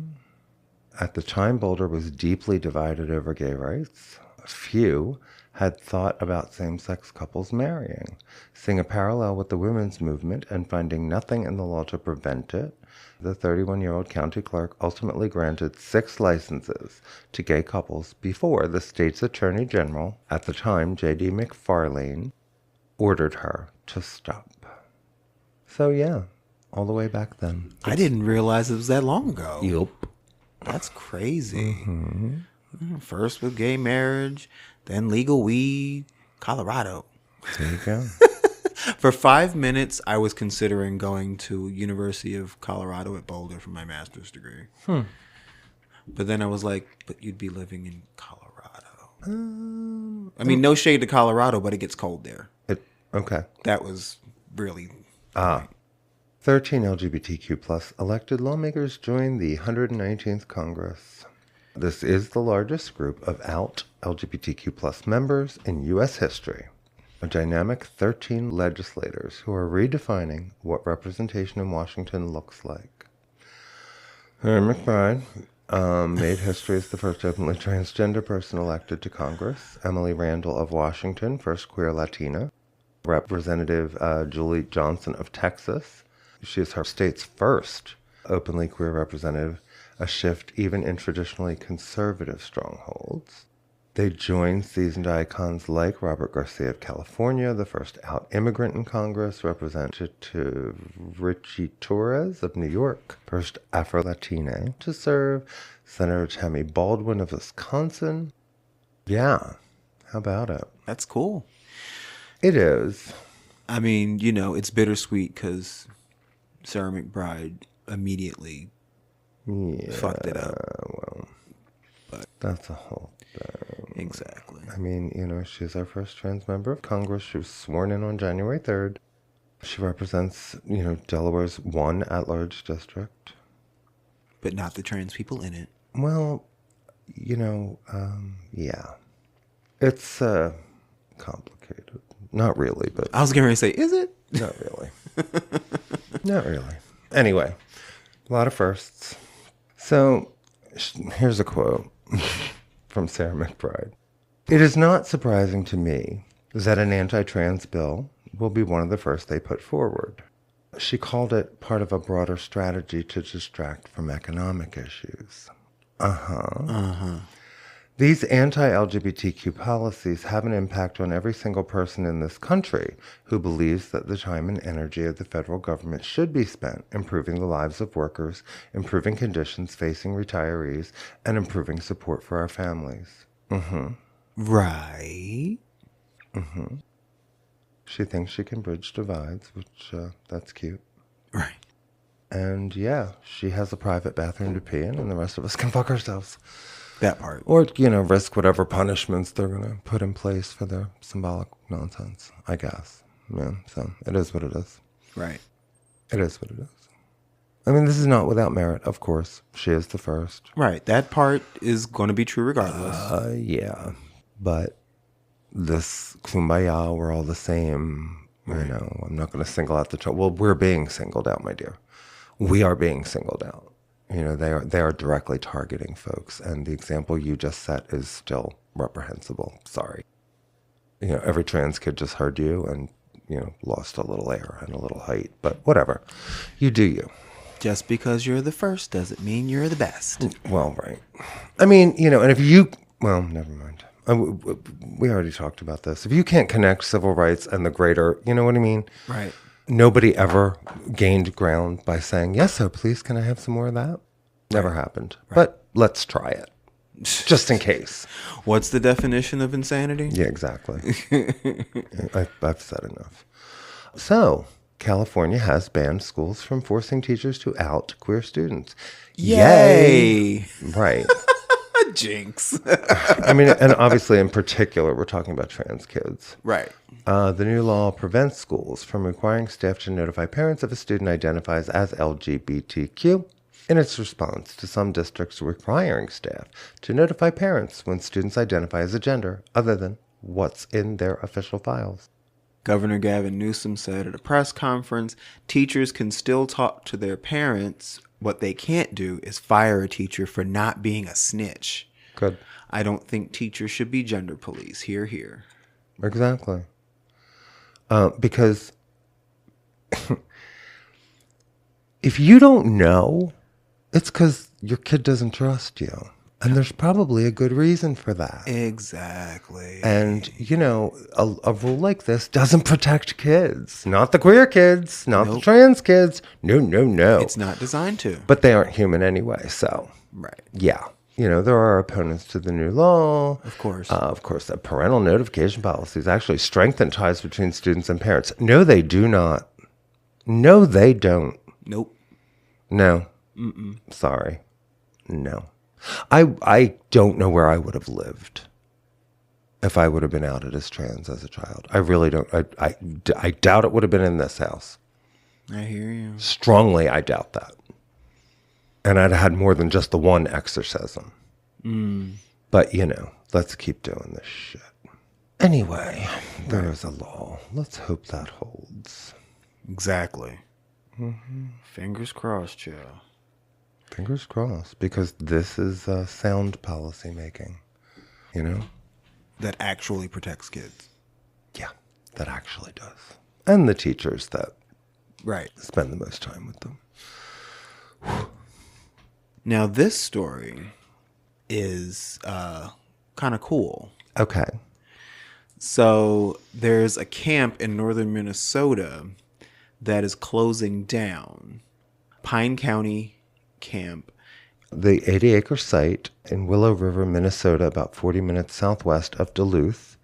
At the time, Boulder was deeply divided over gay rights. Few had thought about same-sex couples marrying. Seeing a parallel with the women's movement and finding nothing in the law to prevent it, the 31-year-old county clerk ultimately granted 6 licenses to gay couples before the state's attorney general, at the time J.D. McFarlane, ordered her to stop. So yeah, all the way back then. I didn't realize it was that long ago. Yup. That's crazy. Mm-hmm. First with gay marriage, then legal weed, Colorado. There you go. For 5 minutes, I was considering going to University of Colorado at Boulder for my master's degree. But then I was like, but you'd be living in Colorado. I mean, no shade to Colorado, but it gets cold there. Okay. That was really... 13 LGBTQ+ elected lawmakers joined the 119th Congress. This is the largest group of out LGBTQ+ members in U.S. history. A dynamic 13 legislators who are redefining what representation in Washington looks like. Harry McBride, Made history as the first openly transgender person elected to Congress. Emily Randall of Washington, first queer Latina. Representative Julie Johnson of Texas. She is her state's first openly queer representative, a shift even in traditionally conservative strongholds. They joined seasoned icons like Robert Garcia of California, the first out immigrant in Congress, Representative Richie Torres of New York, first Afro-Latina to serve, Senator Tammy Baldwin of Wisconsin. Yeah, how about it? That's cool. It is. I mean, you know, it's bittersweet because Sarah McBride immediately fucked it up. Well, but that's a whole thing. Exactly. I mean, you know, she's our first trans member of Congress. She was sworn in on January 3rd. She represents, you know, Delaware's one at-large district. But not the trans people in it. Well, you know, yeah. It's complicated. Not really, but... I was going to say, is it? Not really. Not really. Anyway, a lot of firsts. So, here's a quote from Sarah McBride. It is not surprising to me that an anti-trans bill will be one of the first they put forward. She called it part of a broader strategy to distract from economic issues. These anti-LGBTQ policies have an impact on every single person in this country who believes that the time and energy of the federal government should be spent improving the lives of workers, improving conditions facing retirees, and improving support for our families. Right. She thinks she can bridge divides, which, that's cute. Right. And yeah, she has a private bathroom to pee in, and the rest of us can fuck ourselves. That part. Or, you know, risk whatever punishments they're going to put in place for their symbolic nonsense, I guess. Yeah, so it is what it is. Right. It is what it is. I mean, this is not without merit, of course. She is the first. Right. That part is going to be true regardless. Yeah. But this kumbaya, we're all the same. Right. You know, I'm not going to single out the... Well, we're being singled out, my dear. We are being singled out. You know, they are directly targeting folks, and the example you just set is still reprehensible. Sorry. You know, every trans kid just heard you and, you know, lost a little air and a little height, but whatever. You do you. Just because you're the first doesn't mean you're the best. Well, right. I mean, you know, and if you... Well, never mind. We already talked about this. If you can't connect civil rights and the greater... You know what I mean? Right. Nobody ever gained ground by saying, yes, sir, please, can I have some more of that? Never happened. Right. But let's try it. Just in case. What's the definition of insanity? Yeah, exactly. I've said enough. So, California has banned schools from forcing teachers to out queer students. Yay! Right. Jinx. I mean, and obviously in particular, we're talking about trans kids. Right. The new law prevents schools from requiring staff to notify parents if a student identifies as LGBTQ in its response to some districts requiring staff to notify parents when students identify as a gender other than what's in their official files. Governor Gavin Newsom said at a press conference, teachers can still talk to their parents. What they can't do is fire a teacher for not being a snitch. Good. I don't think teachers should be gender police. Hear, hear. Exactly. Because if you don't know, it's because your kid doesn't trust you. And there's probably a good reason for that. Exactly. And, you know, a rule like this doesn't protect kids. Not the queer kids, not the trans kids. No. It's not designed to. But they aren't human anyway, so. Right. Yeah. You know, there are opponents to the new law. Of course. That parental notification policies actually strengthen ties between students and parents. No, they do not. No, they don't. Nope. No. Sorry. No. I don't know where I would have lived if I would have been outed as trans as a child. I really don't. I doubt it would have been in this house. I hear you. Strongly, I doubt that. And I'd had more than just the one exorcism. But, you know, let's keep doing this shit. Anyway, there is a law. Let's hope that holds. Exactly. Fingers crossed, child. Fingers crossed, because this is sound policy making, you know? That actually protects kids. Yeah, that actually does. And the teachers that Right. spend the most time with them. Now, this story is kind of cool. Okay. So there's a camp in northern Minnesota that is closing down. Pine County Camp. The 80-acre site in Willow River, Minnesota, about 40 minutes southwest of Duluth,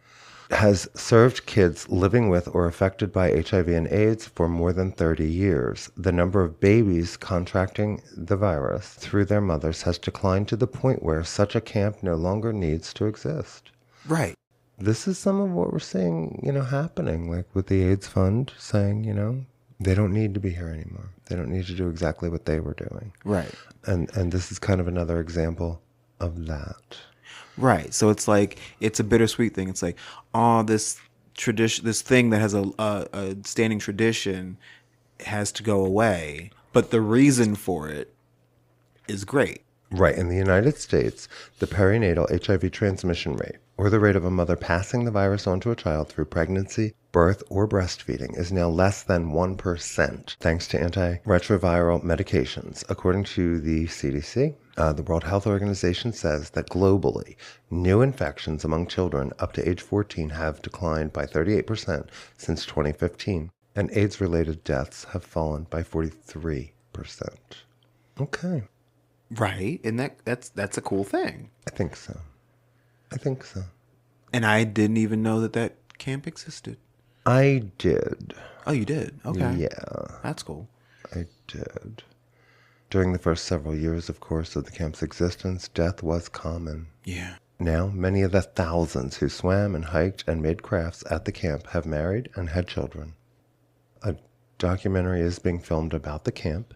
has served kids living with or affected by HIV and AIDS for more than 30 years. The number of babies contracting the virus through their mothers has declined to the point where such a camp no longer needs to exist. Right. This is some of what we're seeing, happening, like with the AIDS Fund saying, they don't need to be here anymore. They don't need to do exactly what they were doing. Right. And this is kind of another example of that. Right. So it's like, it's a bittersweet thing. It's like, oh, this tradition, this thing that has a standing tradition has to go away. But the reason for it is great. Right. In the United States, the perinatal HIV transmission rate, or the rate of a mother passing the virus on to a child through pregnancy, birth, or breastfeeding, is now less than 1%, thanks to antiretroviral medications. According to the CDC, the World Health Organization says that globally, new infections among children up to age 14 have declined by 38% since 2015, and AIDS-related deaths have fallen by 43%. Okay. Right. And that's a cool thing. I think so. And I didn't even know that camp existed. I did. Oh, you did? Okay. Yeah. That's cool. I did. During the first several years, of course, of the camp's existence, death was common. Yeah. Now, many of the thousands who swam and hiked and made crafts at the camp have married and had children. A documentary is being filmed about the camp,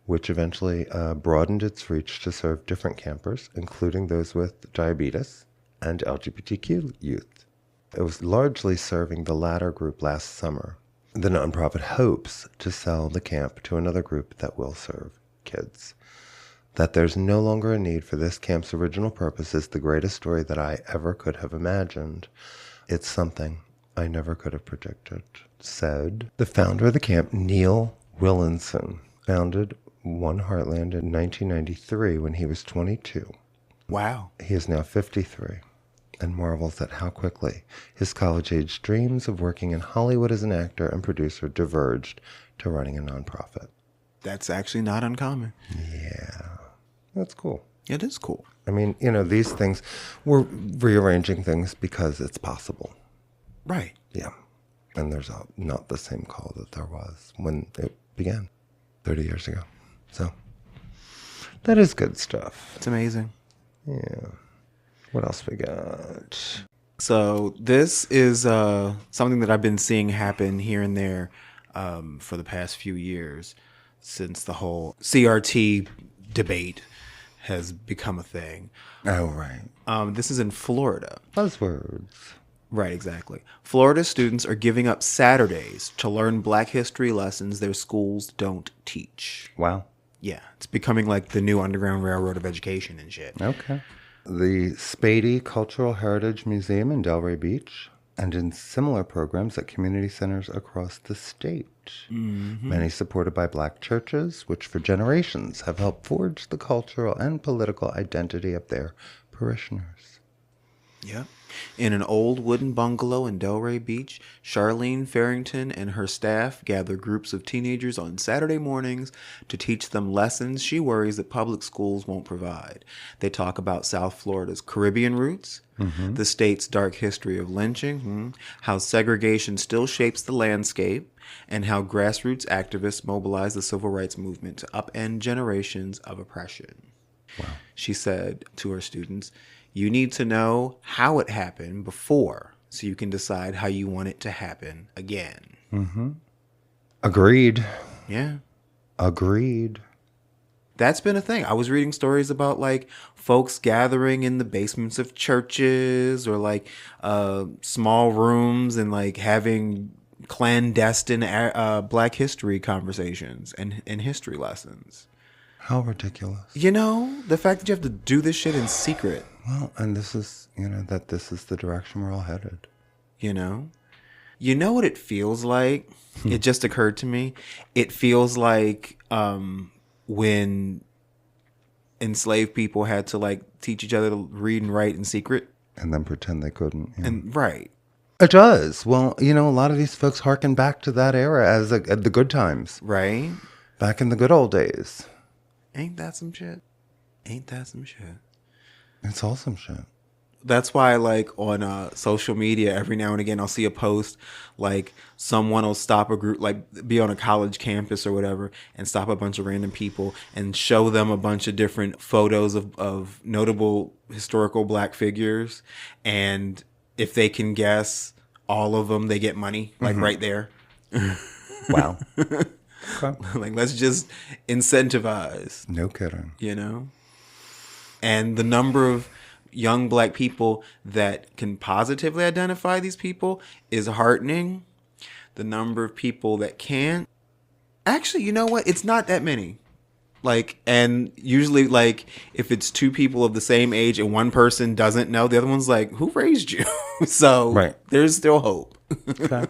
which eventually broadened its reach to serve different campers, including those with diabetes and LGBTQ youth. It was largely serving the latter group last summer. The nonprofit hopes to sell the camp to another group that will serve kids. That there's no longer a need for this camp's original purpose is the greatest story that I ever could have imagined. It's something I never could have predicted, said the founder of the camp, Neil Willinson, founded One Heartland in 1993 when he was 22. Wow. He is now 53 and marvels at how quickly his college-age dreams of working in Hollywood as an actor and producer diverged to running a nonprofit. That's actually not uncommon. Yeah, that's cool. It is cool. I mean, these things, we're rearranging things because it's possible. Right. Yeah. And there's not the same call that there was when it began 30 years ago. So that is good stuff. It's amazing. Yeah. What else we got? So this is something that I've been seeing happen here and there for the past few years since the whole CRT debate has become a thing. Oh, right. This is in Florida. Buzzwords. Right, exactly. Florida students are giving up Saturdays to learn Black history lessons their schools don't teach. Wow. Yeah, it's becoming like the new Underground Railroad of education and shit. Okay. The Spady Cultural Heritage Museum in Delray Beach, and in similar programs at community centers across the state. Mm-hmm. Many supported by Black churches, which for generations have helped forge the cultural and political identity of their parishioners. Yeah. In an old wooden bungalow in Delray Beach, Charlene Farrington and her staff gather groups of teenagers on Saturday mornings to teach them lessons she worries that public schools won't provide. They talk about South Florida's Caribbean roots, the state's dark history of lynching, how segregation still shapes the landscape, and how grassroots activists mobilize the civil rights movement to upend generations of oppression. Wow. She said to her students, "You need to know how it happened before so you can decide how you want it to happen again." Mm-hmm. Agreed. Yeah. Agreed. That's been a thing. I was reading stories about like folks gathering in the basements of churches or like small rooms and like having clandestine Black history conversations and history lessons. How ridiculous. You know, the fact that you have to do this shit in secret. Well, and this is, this is the direction we're all headed. You know? You know what it feels like? It just occurred to me. It feels like when enslaved people had to like teach each other to read and write in secret. And then pretend they couldn't. Yeah. And right. It does. Well, a lot of these folks harken back to that era as the good times. Right. Back in the good old days. Ain't that some shit? Ain't that some shit? It's all some shit. That's why, like, on social media, every now and again, I'll see a post, like, someone will stop a group, like, be on a college campus or whatever, and stop a bunch of random people and show them a bunch of different photos of notable historical black figures. And if they can guess all of them, they get money, like, right there. Wow. Okay. Like, let's just incentivize. No kidding. And the number of young black people that can positively identify these people is heartening. The number of people that can't. Actually, you know what? It's not that many. Like, and usually, like, if it's two people of the same age and one person doesn't know, the other one's like, who raised you? So right. There's still hope. Okay.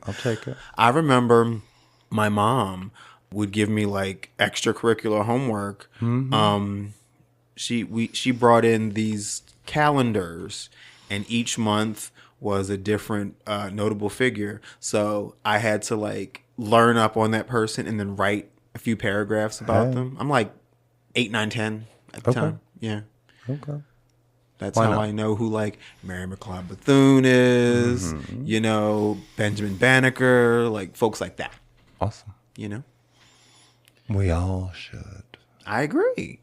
I'll take it. I remember my mom would give me like extracurricular homework. Mm-hmm. She brought in these calendars, and each month was a different notable figure. So I had to like learn up on that person and then write a few paragraphs about them. I'm like 8, 9, 10 at the time. Yeah. Okay. That's Why how not? I know who like Mary McLeod Bethune is, Benjamin Banneker, like folks like that. Awesome. We all should. I agree.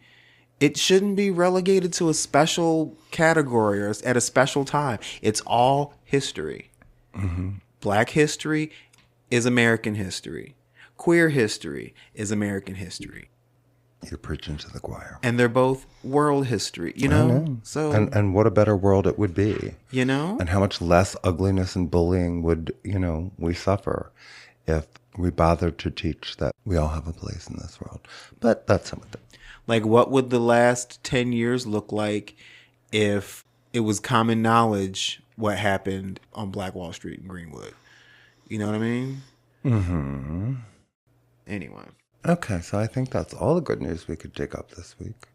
It shouldn't be relegated to a special category or at a special time. It's all history. Mm-hmm. Black history is American history. Queer history is American history. You're preaching to the choir. And they're both world history, I know. So and what a better world it would be. And how much less ugliness and bullying would, we suffer if we bothered to teach that we all have a place in this world. But that's some of it. Like, what would the last 10 years look like if it was common knowledge what happened on Black Wall Street in Greenwood? You know what I mean? Mm-hmm. Anyway. Okay, so I think that's all the good news we could dig up this week.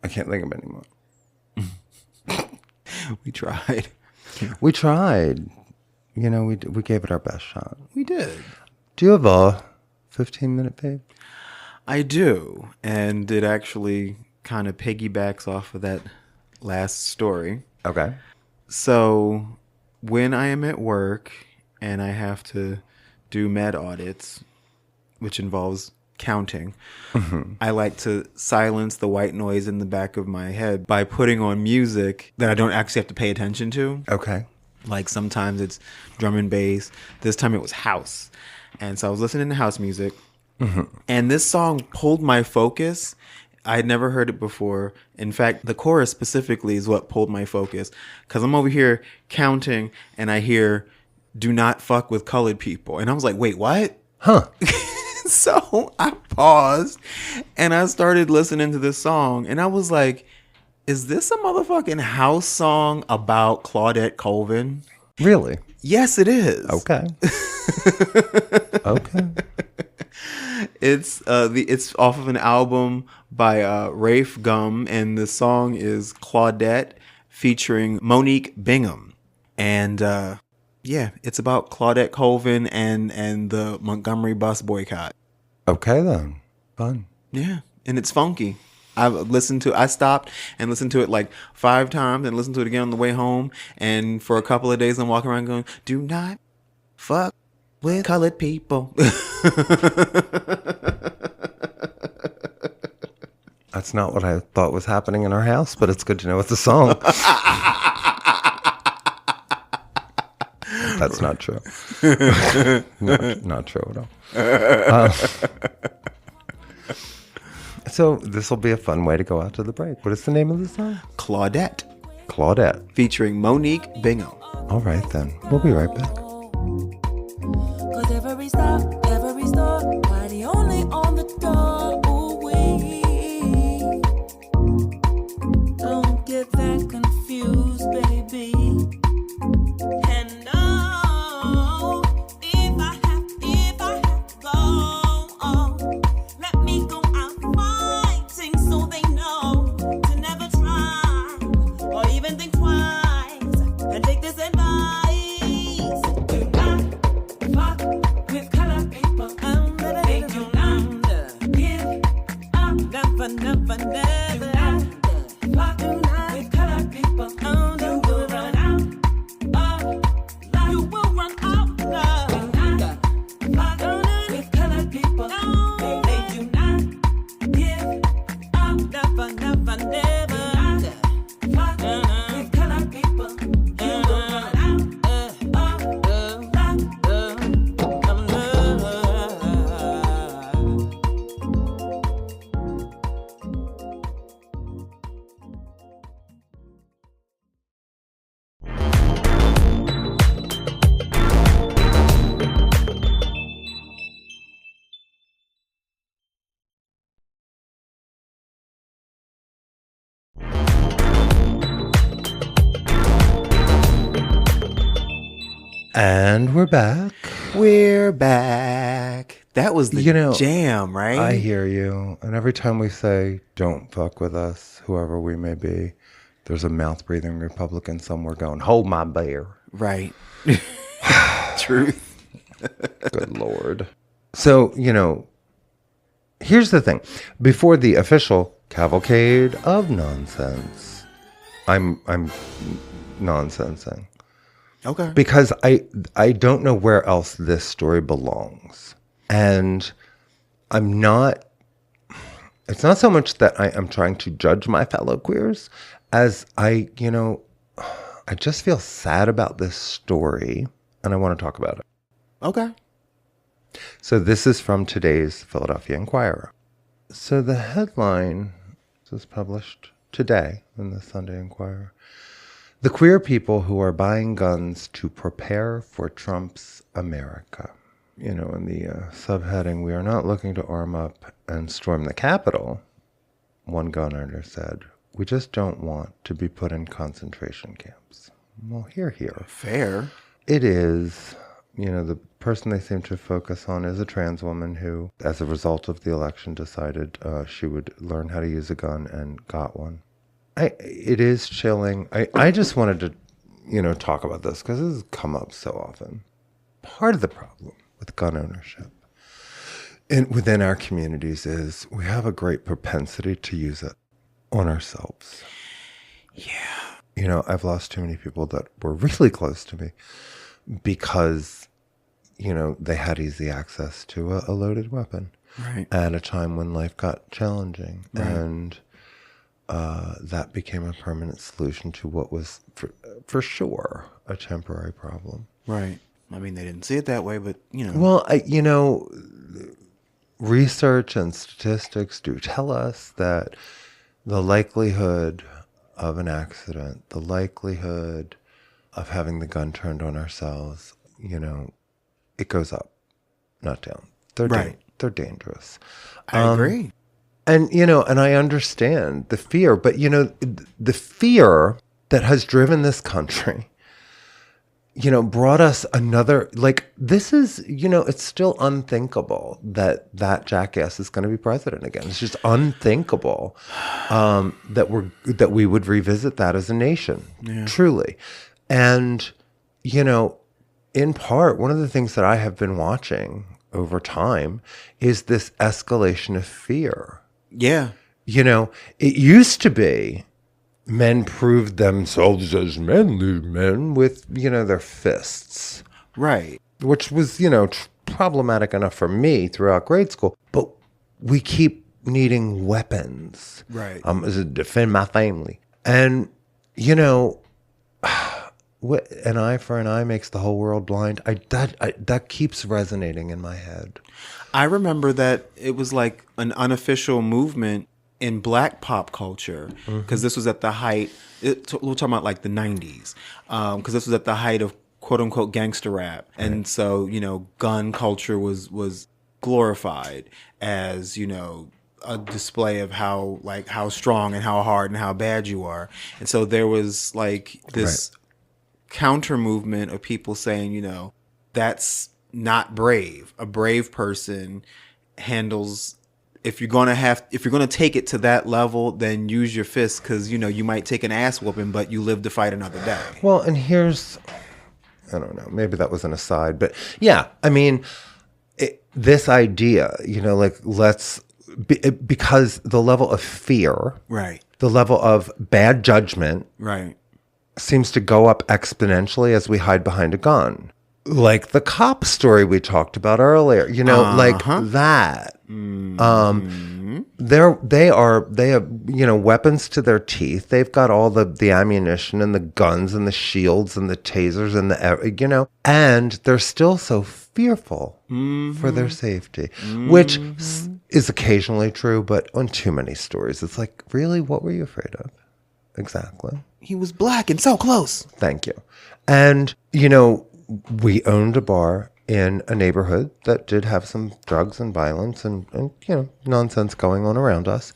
I can't think of any more. We tried. We tried. We gave it our best shot. We did. Do you have a 15-minute babe? I do. And it actually kind of piggybacks off of that last story. Okay. So when I am at work and I have to do med audits, which involves counting, I like to silence the white noise in the back of my head by putting on music that I don't actually have to pay attention to. Okay. Like sometimes it's drum and bass. This time it was house. And so I was listening to house music. And this song pulled my focus. I had never heard it before. In fact, the chorus specifically is what pulled my focus. Because I'm over here counting and I hear, "Do not fuck with colored people." And I was like, wait, what? Huh. So I paused and I started listening to this song. And I was like, is this a motherfucking house song about Claudette Colvin? Really? Yes, it is. Okay. Okay. It's off of an album by Rafe Gum, and the song is Claudette featuring Monique Bingham. And it's about Claudette Colvin and the Montgomery bus boycott. Okay then. Fun. Yeah, and it's funky. I stopped and listened to it like 5 times and listened to it again on the way home. And for a couple of days, I'm walking around going, "Do not fuck with colored people." That's not what I thought was happening in our house, but it's good to know it's a song. That's not true. Not true at all. So this will be a fun way to go out to the break. What is the name of the song? Claudette. Claudette. Featuring Monique Bingham. All right, then. We'll be right back. 'Cause every stop, every store, why the only on the door? Ooh, wee. And we're back. We're back. That was the jam, right? I hear you. And every time we say, don't fuck with us, whoever we may be, there's a mouth-breathing Republican somewhere going, hold my beer. Right. Truth. Good Lord. So, here's the thing. Before the official cavalcade of nonsense, I'm nonsensing. Okay. Because I don't know where else this story belongs. And it's not so much that I am trying to judge my fellow queers as I just feel sad about this story and I want to talk about it. Okay. So this is from today's Philadelphia Inquirer. So the headline was published today in the Sunday Inquirer. The queer people who are buying guns to prepare for Trump's America. In the subheading, we are not looking to arm up and storm the Capitol, one gun owner said. We just don't want to be put in concentration camps. Well, here. Fair. It is, the person they seem to focus on is a trans woman who, as a result of the election, decided she would learn how to use a gun and got one. It is chilling. I just wanted to, talk about this because this has come up so often. Part of the problem with gun ownership within our communities is we have a great propensity to use it on ourselves. Yeah. I've lost too many people that were really close to me because, they had easy access to a loaded weapon. Right. At a time when life got challenging. Right. And that became a permanent solution to what was, for sure, a temporary problem. Right. I mean, they didn't see it that way, but, Well, research and statistics do tell us that the likelihood of an accident, the likelihood of having the gun turned on ourselves, it goes up, not down. They're dangerous. I agree. And, and I understand the fear, but, the fear that has driven this country, brought us another, this is, it's still unthinkable that jackass is going to be president again. It's just unthinkable that we would revisit that as a nation, truly. And, in part, one of the things that I have been watching over time is this escalation of fear. Yeah. It used to be men proved themselves as manly men with, their fists. Right. Which was, problematic enough for me throughout grade school. But we keep needing weapons. Right. To defend my family. And, an eye for an eye makes the whole world blind. That keeps resonating in my head. I remember that it was like an unofficial movement in Black pop culture because this was at the height. We're talking about like the 90s because this was at the height of quote unquote gangster rap, and so gun culture was glorified as a display of how strong and how hard and how bad you are, and so there was like this counter movement of people saying that's not brave. A brave person handles. If you're gonna take it to that level, then use your fists because you might take an ass whooping, but you live to fight another day. Well, and I don't know, maybe that was an aside, but yeah, I mean, this idea, because the level of fear, right, the level of bad judgment, right, seems to go up exponentially as we hide behind a gun. Like the cop story we talked about earlier, like that. They have weapons to their teeth. They've got all the ammunition and the guns and the shields and the tasers and the and they're still so fearful for their safety, which is occasionally true, but on too many stories, it's like, really, what were you afraid of? Exactly. He was black and so close. Thank you. And we owned a bar in a neighborhood that did have some drugs and violence and nonsense going on around us.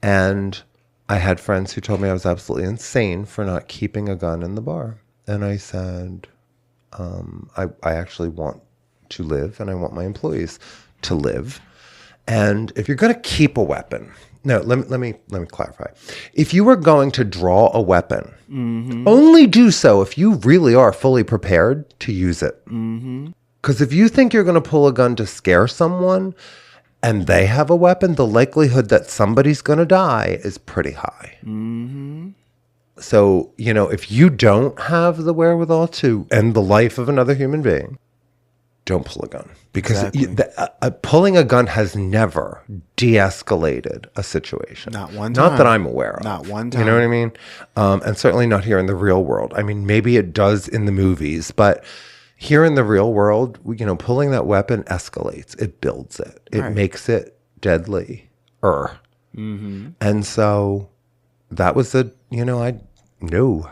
And I had friends who told me I was absolutely insane for not keeping a gun in the bar. And I said, I actually want to live, and I want my employees to live. And if you're going to keep a weapon, no, let me clarify. If you are going to draw a weapon, only do so if you really are fully prepared to use it. Because if you think you're going to pull a gun to scare someone and they have a weapon, the likelihood that somebody's going to die is pretty high. So, if you don't have the wherewithal to end the life of another human being, don't pull a gun. Because pulling a gun has never de-escalated a situation. Not one time. Not that I'm aware of. Not one time. You know what I mean? And certainly not here in the real world. I mean, maybe it does in the movies, but here in the real world, pulling that weapon escalates. It builds it. It makes it deadly. And so that was I knew.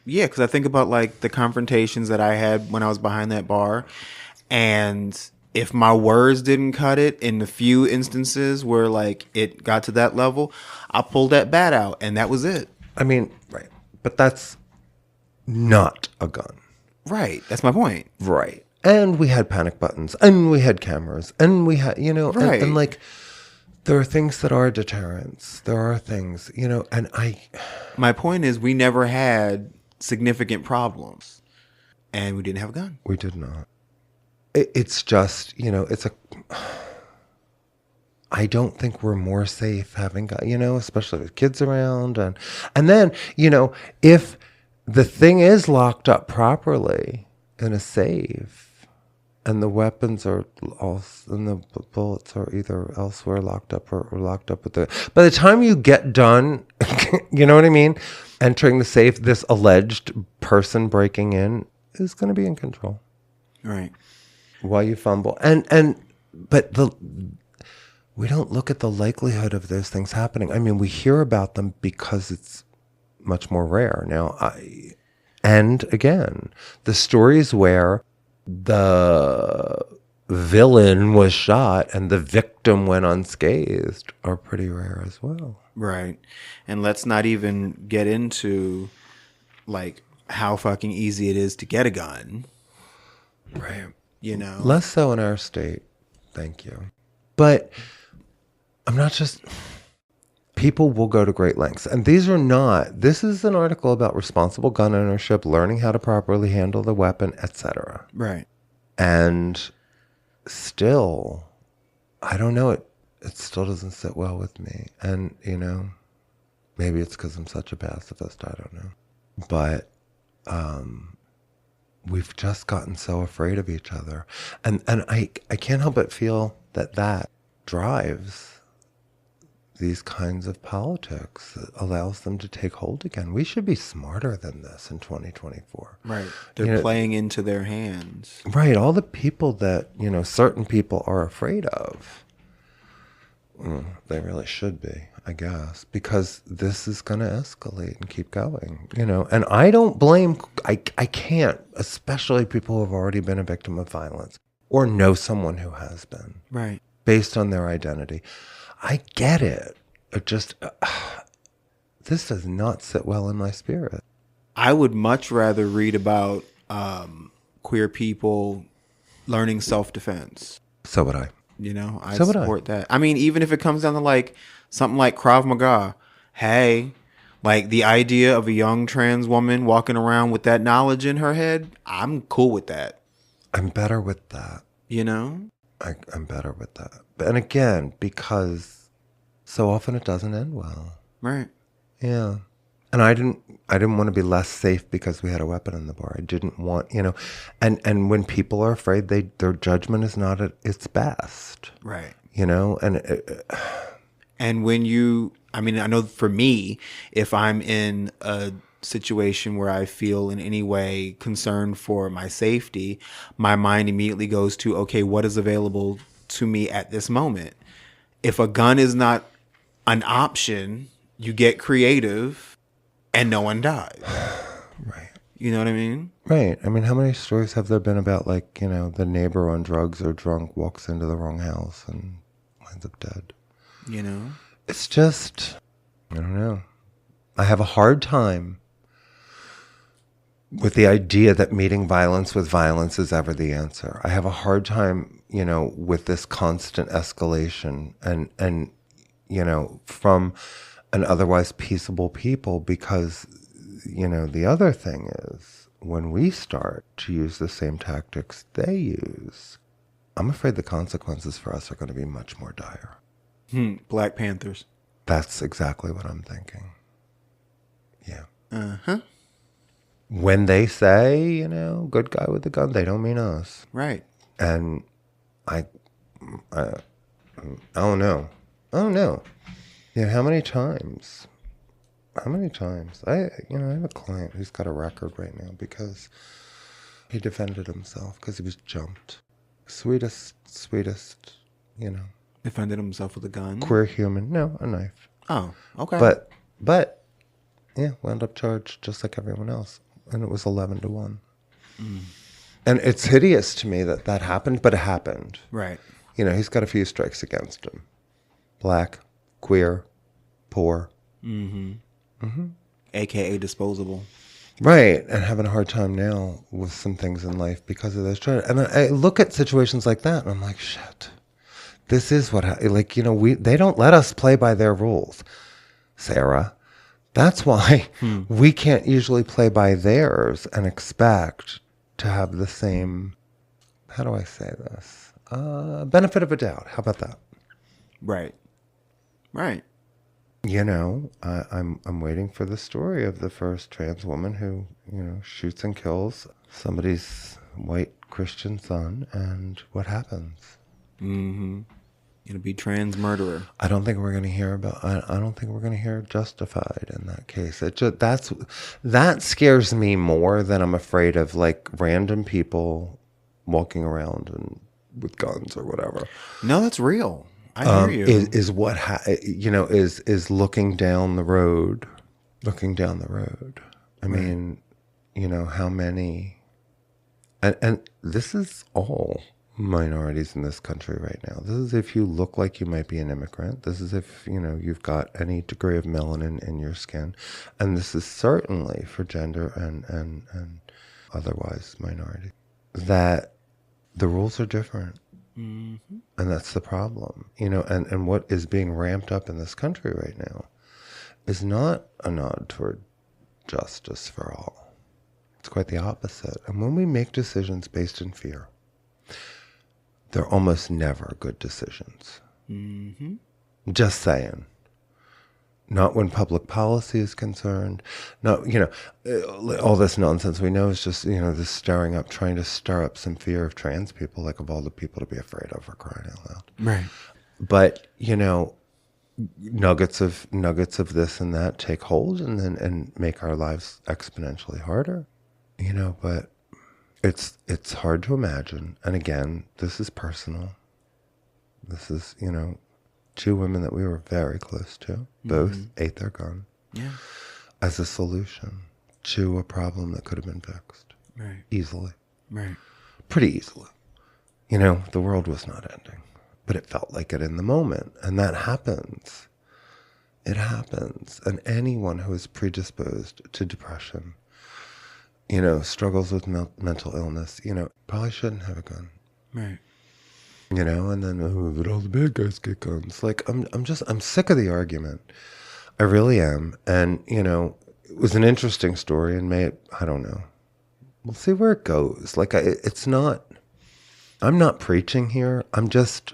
Yeah, because I think about like the confrontations that I had when I was behind that bar. And if my words didn't cut it in the few instances where like it got to that level, I pulled that bat out and that was it. I mean, right. But that's not a gun. Right. That's my point. Right. And we had panic buttons and we had cameras and we had, right. and like, there are things that are deterrents. There are things, and my point is we never had significant problems and we didn't have a gun. We did not. It's just, I don't think we're more safe having, especially with kids around. And then, if the thing is locked up properly in a safe and the weapons are and the bullets are either elsewhere locked up or locked up by the time you get done, you know what I mean? Entering the safe, this alleged person breaking in is going to be in control. Right. While you fumble. But we don't look at the likelihood of those things happening. I mean, we hear about them because it's much more rare. Now, and again, the stories where the villain was shot and the victim went unscathed are pretty rare as well. Right. And let's not even get into like how fucking easy it is to get a gun. Right. Less so in our state. Thank you. But I'm not just... People will go to great lengths. And this is an article about responsible gun ownership, learning how to properly handle the weapon, etc. Right. And still, I don't know, it still doesn't sit well with me. And, maybe it's because I'm such a pacifist, I don't know. But we've just gotten so afraid of each other. And I can't help but feel that drives these kinds of politics. It allows them to take hold again. We should be smarter than this in 2024. Right. They're playing into their hands. Right. All the people that, certain people are afraid of. They really should be, I guess, because this is going to escalate and keep going, and I don't blame, I can't, especially people who have already been a victim of violence or know someone who has been. Right. Based on their identity. I get it. It just, this does not sit well in my spirit. I would much rather read about queer people learning self-defense. So would I. I support that. I mean, even if it comes down to like something like Krav Maga, hey, like the idea of a young trans woman walking around with that knowledge in her head, I'm cool with that. I'm better with that. I'm better with that. And again, because so often it doesn't end well. Right. Yeah. And I didn't want to be less safe because we had a weapon in the bar. I didn't want, and when people are afraid, their judgment is not at its best. Right. And when I know for me, if I'm in a situation where I feel in any way concerned for my safety, my mind immediately goes to, okay, what is available to me at this moment? If a gun is not an option, you get creative and no one dies. Right. You know what I mean? Right. I mean, how many stories have there been about like, the neighbor on drugs or drunk walks into the wrong house and winds up dead? It's just, I don't know. I have a hard time with the idea that meeting violence with violence is ever the answer. I have a hard time, with this constant escalation and from an otherwise peaceable people, because, the other thing is when we start to use the same tactics they use, I'm afraid the consequences for us are going to be much more dire. Black Panthers. That's exactly what I'm thinking. Yeah. Uh-huh. When they say, good guy with the gun, they don't mean us. Right. And I don't know. How many times? I have a client who's got a record right now because he defended himself because he was jumped. Sweetest, Defended himself with a gun? queer human. No, a knife. Oh, okay. But, yeah, wound up charged just like everyone else. And it was 11-1. And it's hideous to me that happened, but it happened. Right. He's got a few strikes against him. Black, queer, poor. AKA disposable. Right. And having a hard time now with some things in life because of those charges. And I look at situations like that and I'm like, shit. This is what, they don't let us play by their rules, Sarah. That's why we can't usually play by theirs and expect to have the same, how do I say this? Benefit of a doubt. How about that? Right. I'm waiting for the story of the first trans woman who, shoots and kills somebody's white Christian son, and what happens? It'll be trans murderer. I don't think we're going to hear about. I don't think we're going to hear Justified in that case. That scares me more than I'm afraid of, like, random people walking around and with guns or whatever. No, that's real. I hear you. Is what is looking down the road. I mean, how many, and this is all minorities in this country right now. This is if you look like you might be an immigrant. This is if, you've got any degree of melanin in your skin. And this is certainly for gender and otherwise minority. That the rules are different. And that's the problem. And what is being ramped up in this country right now is not a nod toward justice for all. It's quite the opposite. And when we make decisions based in fear, they're almost never good decisions. Just saying. Not when public policy is concerned. No, all this nonsense we know is just, this trying to stir up some fear of trans people, like of all the people to be afraid of, for crying out loud. Right. But, nuggets of this and that take hold and make our lives exponentially harder. But it's hard to imagine. And again, this is personal. This is, two women that we were very close to, both ate their gun as a solution to a problem that could have been fixed easily. Right. Pretty easily. The world was not ending, but it felt like it in the moment. And that happens. It happens. And anyone who is predisposed to depression, struggles with mental illness, probably shouldn't have a gun. Right. And then, but all the bad guys get guns. Like, I'm sick of the argument. I really am. And, it was an interesting story and I don't know. We'll see where it goes. Like, I'm not preaching here. I'm just,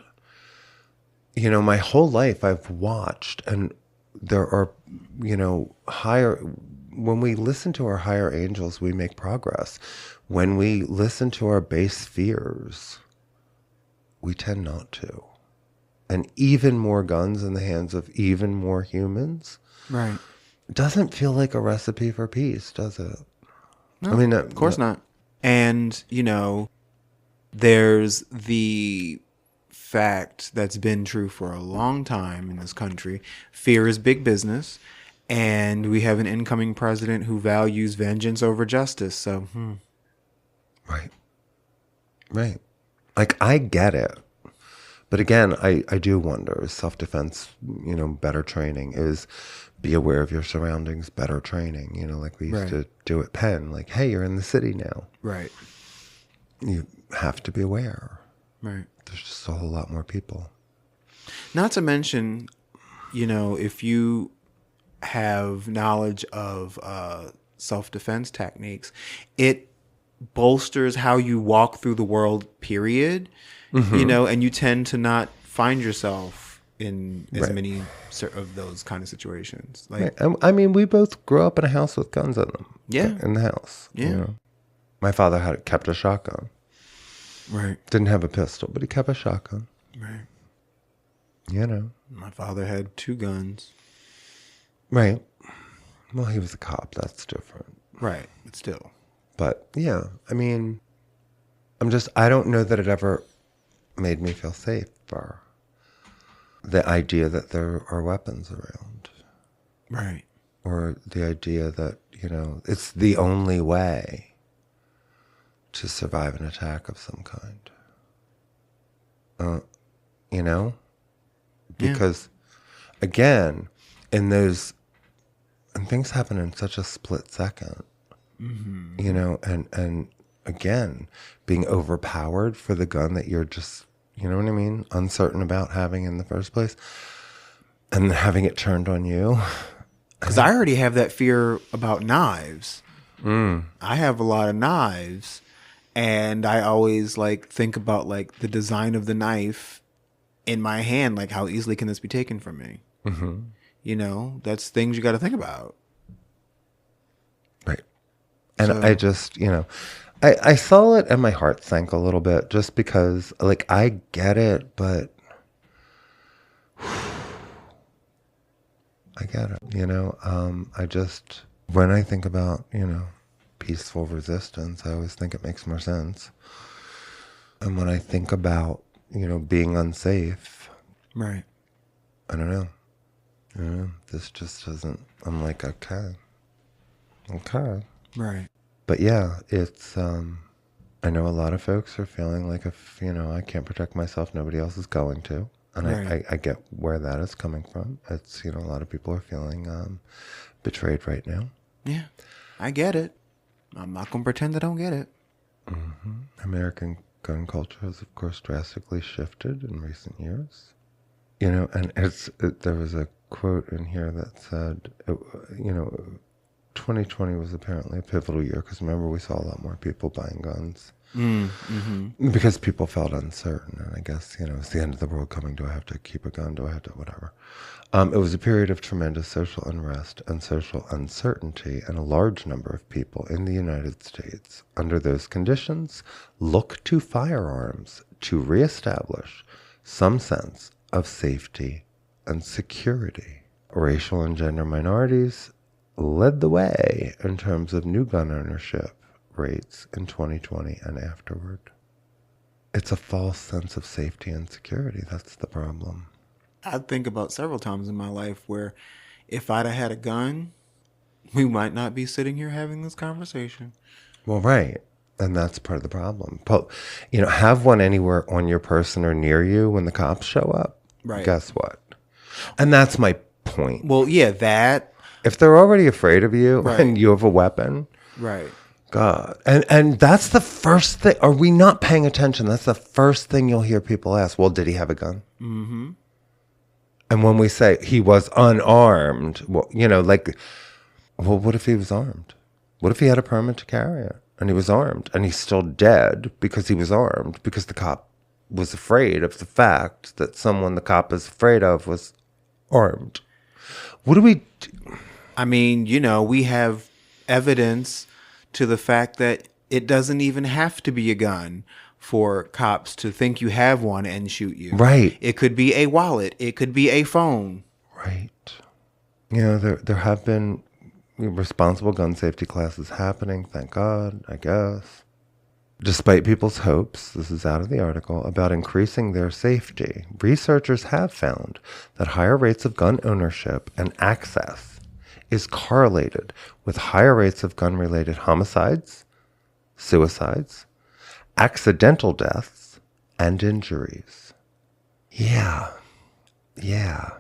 my whole life I've watched, and there are, when we listen to our higher angels, we make progress. When we listen to our base fears, we tend not to. And even more guns in the hands of even more humans. Right. Doesn't feel like a recipe for peace, does it? No, of course not. And, there's the fact that's been true for a long time in this country. Fear is big business. And we have an incoming president who values vengeance over justice. So, Right. Like, I get it. But again, I do wonder, is self-defense, better training? Is be aware of your surroundings better training? Like we used to do at Penn, like, hey, you're in the city now. Right. You have to be aware. Right. There's just a whole lot more people. Not to mention, if you have knowledge of self-defense techniques, it bolsters how you walk through the world, period. And you tend to not find yourself in as many of those kind of situations. Like, I mean, we both grew up in a house with guns in them. Yeah. In the house. Yeah. My father kept a shotgun. Right. Didn't have a pistol, but he kept a shotgun. Right. My father had 2 guns. Right. Well, he was a cop. That's different. Right. But still. But yeah, I mean, I don't know that it ever made me feel safer. The idea that there are weapons around. Right. Or the idea that, it's the only way to survive an attack of some kind. Because, again, and things happen in such a split second, and again, being overpowered for the gun that you're just, uncertain about having in the first place, and having it turned on you. Because I already have that fear about knives. I have a lot of knives, and I always think about the design of the knife in my hand, how easily can this be taken from me? That's things you got to think about. Right. And I just, I saw it and my heart sank a little bit just because, I get it, but I get it, I just, when I think about, peaceful resistance, I always think it makes more sense. And when I think about, being unsafe. Right. I don't know. This just doesn't, I'm like, okay. Right. But yeah, it's, I know a lot of folks are feeling like if, I can't protect myself, nobody else is going to. And Right. I get where that is coming from. It's, a lot of people are feeling betrayed right now. Yeah, I get it. I'm not going to pretend I don't get it. American gun culture has, of course, drastically shifted in recent years. And there was a quote in here that said, 2020 was apparently a pivotal year because remember we saw a lot more people buying guns because people felt uncertain, and I guess it's the end of the world coming. Do I have to keep a gun? Do I have to whatever? It was a period of tremendous social unrest and social uncertainty, and a large number of people in the United States, under those conditions, look to firearms to reestablish some sense of safety and security. Racial and gender minorities led the way in terms of new gun ownership rates in 2020 and afterward. It's a false sense of safety and security. That's the problem. I think about several times in my life where if I'd have had a gun, we might not be sitting here having this conversation. Well, right. And that's part of the problem. But, have one anywhere on your person or near you when the cops show up. Right. Guess what? And that's my point. Well, yeah, that. If they're already afraid of you Right. and you have a weapon. Right. God. And that's the first thing. Are we not paying attention? That's the first thing you'll hear people ask. Well, did he have a gun? Mm-hmm. And when we say he was unarmed, well, what if he was armed? What if he had a permit to carry it and he was armed and he's still dead because he was armed because the cop was afraid of the fact that someone the cop is afraid of was armed? What do we do? I mean, we have evidence to the fact that it doesn't even have to be a gun for cops to think you have one and shoot you. Right. It could be a wallet. It could be a phone. Right. There have been responsible gun safety classes happening, thank God, I guess. Despite people's hopes, this is out of the article, about increasing their safety, researchers have found that higher rates of gun ownership and access is correlated with higher rates of gun-related homicides, suicides, accidental deaths, and injuries. Yeah. Yeah.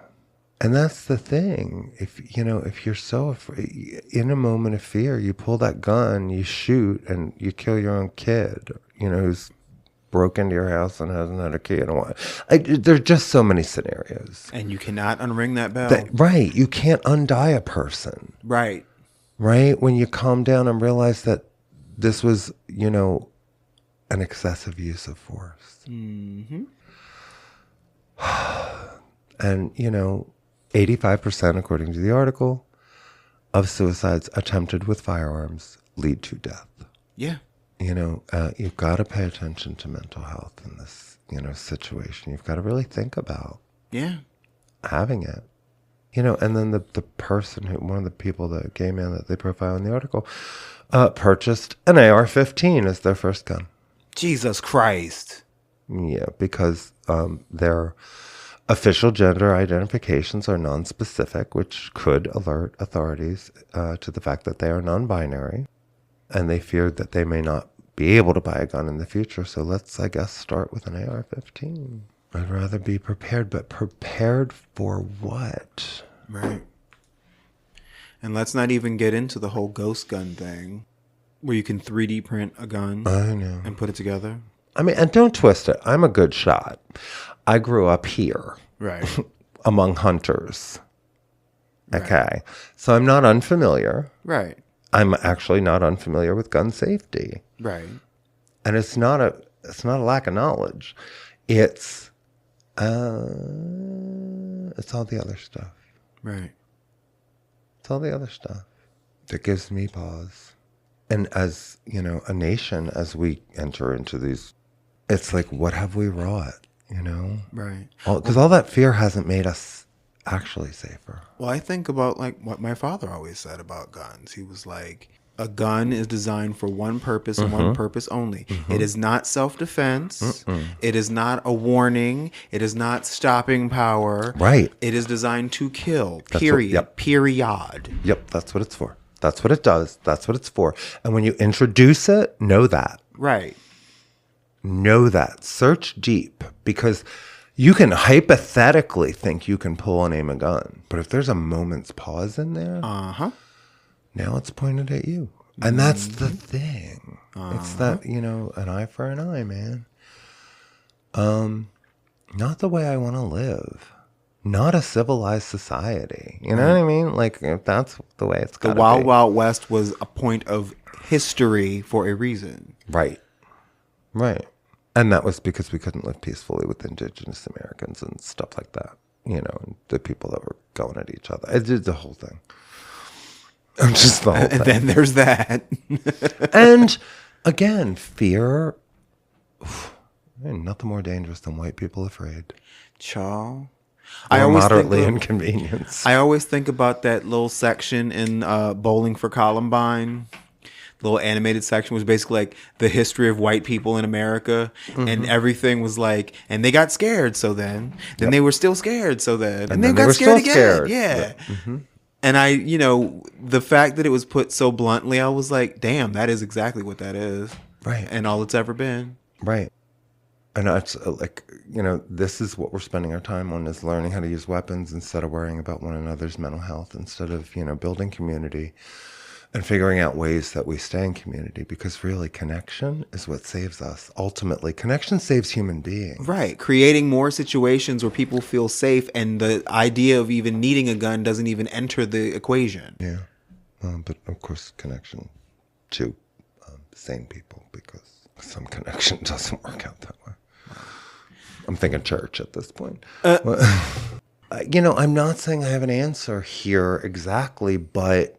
And that's the thing. If you're so afraid, in a moment of fear, you pull that gun, you shoot, and you kill your own kid, who's broke into your house and hasn't had a key in a while. There's just so many scenarios. And you cannot unring that bell. Right. You can't undie a person. Right. Right. When you calm down and realize that this was, an excessive use of force. Mm-hmm. And, 85%, according to the article, of suicides attempted with firearms lead to death. Yeah. You've got to pay attention to mental health in this, situation. You've got to really think about having it. And then the person one of the people, the gay man that they profile in the article, purchased an AR-15 as their first gun. Jesus Christ. Yeah, because their official gender identifications are non-specific, which could alert authorities to the fact that they are non-binary, and they feared that they may not be able to buy a gun in the future. So let's, I guess, start with an AR-15. I'd rather be prepared, but prepared for what? Right. And let's not even get into the whole ghost gun thing, where you can 3D print a gun. I know. And put it together. I mean, and don't twist it. I'm a good shot. I grew up here. Right. Among hunters. Okay. Right. So I'm not unfamiliar. Right. I'm actually not unfamiliar with gun safety. Right. And it's not a lack of knowledge. It's all the other stuff. Right. It's all the other stuff that gives me pause. And as, a nation, as we enter into these, it's like, what have we wrought, Right. Because all that fear hasn't made us actually safer. Well, I think about like what my father always said about guns. He was like, a gun is designed for one purpose and one purpose only. Mm-hmm. It is not self-defense. It is not a warning. It is not stopping power. Right. It is designed to kill. Period. Period. Yep. That's what it's for. That's what it does. That's what it's for. And when you introduce it, know that. Right. Know that. Search deep, because you can hypothetically think you can pull and aim a gun. But if there's a moment's pause in there, now it's pointed at you. And that's the thing. It's that, an eye for an eye, man. Not the way I want to live. Not a civilized society. You know what I mean? Like, if that's the way it's got to be. The Wild Wild West was a point of history for a reason. Right. Right. And that was because we couldn't live peacefully with indigenous Americans and stuff like that. And the people that were going at each other. It did the whole thing. Just the whole thing. And then there's that. And again, fear. Nothing more dangerous than white people afraid. Child. Moderately inconvenienced. I always think about that little section in Bowling for Columbine. Little animated section was basically like the history of white people in America, and everything was like, and they got scared, so then they were still scared, so then they got scared again. Scared. Yeah. Mm-hmm. And the fact that it was put so bluntly, I was like, damn, that is exactly what that is. Right. And all it's ever been. Right. And it's like, this is what we're spending our time on, is learning how to use weapons instead of worrying about one another's mental health, instead of, building community and figuring out ways that we stay in community, because really connection is what saves us. Ultimately, connection saves human beings. Right. Creating more situations where people feel safe, and the idea of even needing a gun doesn't even enter the equation. Yeah. But of course, connection to sane people, because some connection doesn't work out that way. I'm thinking church at this point. I'm not saying I have an answer here exactly, but,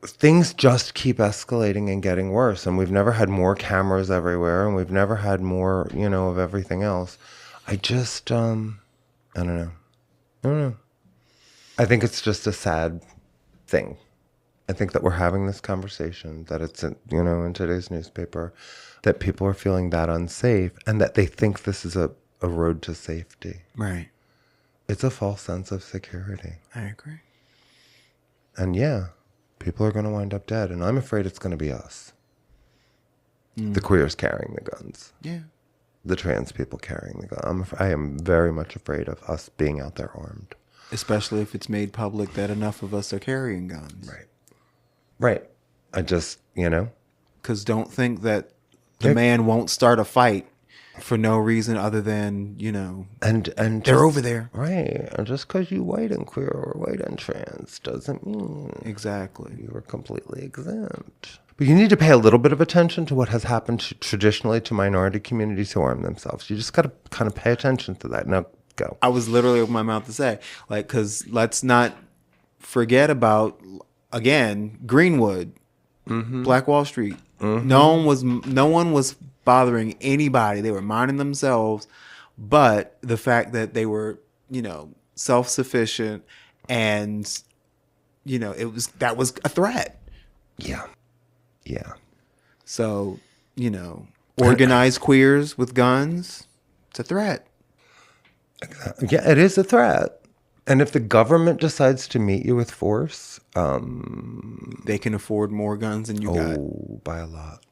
things just keep escalating and getting worse. And we've never had more cameras everywhere, and we've never had more, of everything else. I just, I don't know. I think it's just a sad thing. I think that we're having this conversation, that it's, in today's newspaper, that people are feeling that unsafe, and that they think this is a road to safety. Right. It's a false sense of security. I agree. And yeah, people are going to wind up dead, and I'm afraid it's going to be us. The queers carrying the guns. Yeah. the trans people carrying the gun. I am very much afraid of us being out there armed. Especially if it's made public that enough of us are carrying guns. Right. Right. I just, Because don't think that the man won't start a fight for no reason other than, and they're just, over there. Right. And just because you white and queer or white and trans doesn't mean exactly you are completely exempt. But you need to pay a little bit of attention to what has happened traditionally to minority communities who arm themselves. You just got to kind of pay attention to that. Now, go. I was literally opening my mouth to say, because let's not forget about, again, Greenwood, Black Wall Street. No one was bothering anybody. They were minding themselves. But the fact that they were, self-sufficient and, that was a threat. Yeah. Yeah. So, organized queers with guns, it's a threat. Yeah, it is a threat. And if the government decides to meet you with force, they can afford more guns than you got. Oh, by a lot.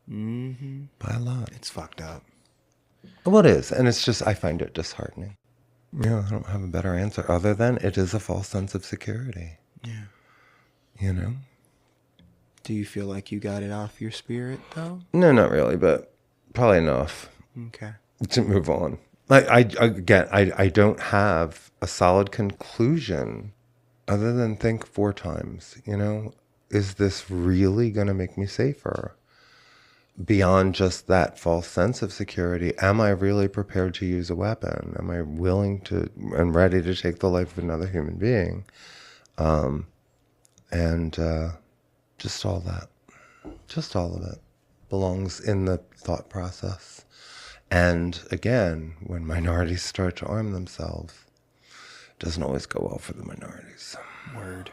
Mm-hmm. By a lot. It's fucked up. Well, it is. And it's just, I find it disheartening. I don't have a better answer other than it is a false sense of security. Yeah. Do you feel like you got it off your spirit, though? No, not really, but probably enough. Okay. To move on. I don't have a solid conclusion other than think 4 times, is this really going to make me safer? Beyond just that false sense of security, am I really prepared to use a weapon? Am I willing to and ready to take the life of another human being? Just all that. Just all of it belongs in the thought process. And again, when minorities start to arm themselves, it doesn't always go well for the minorities. Word.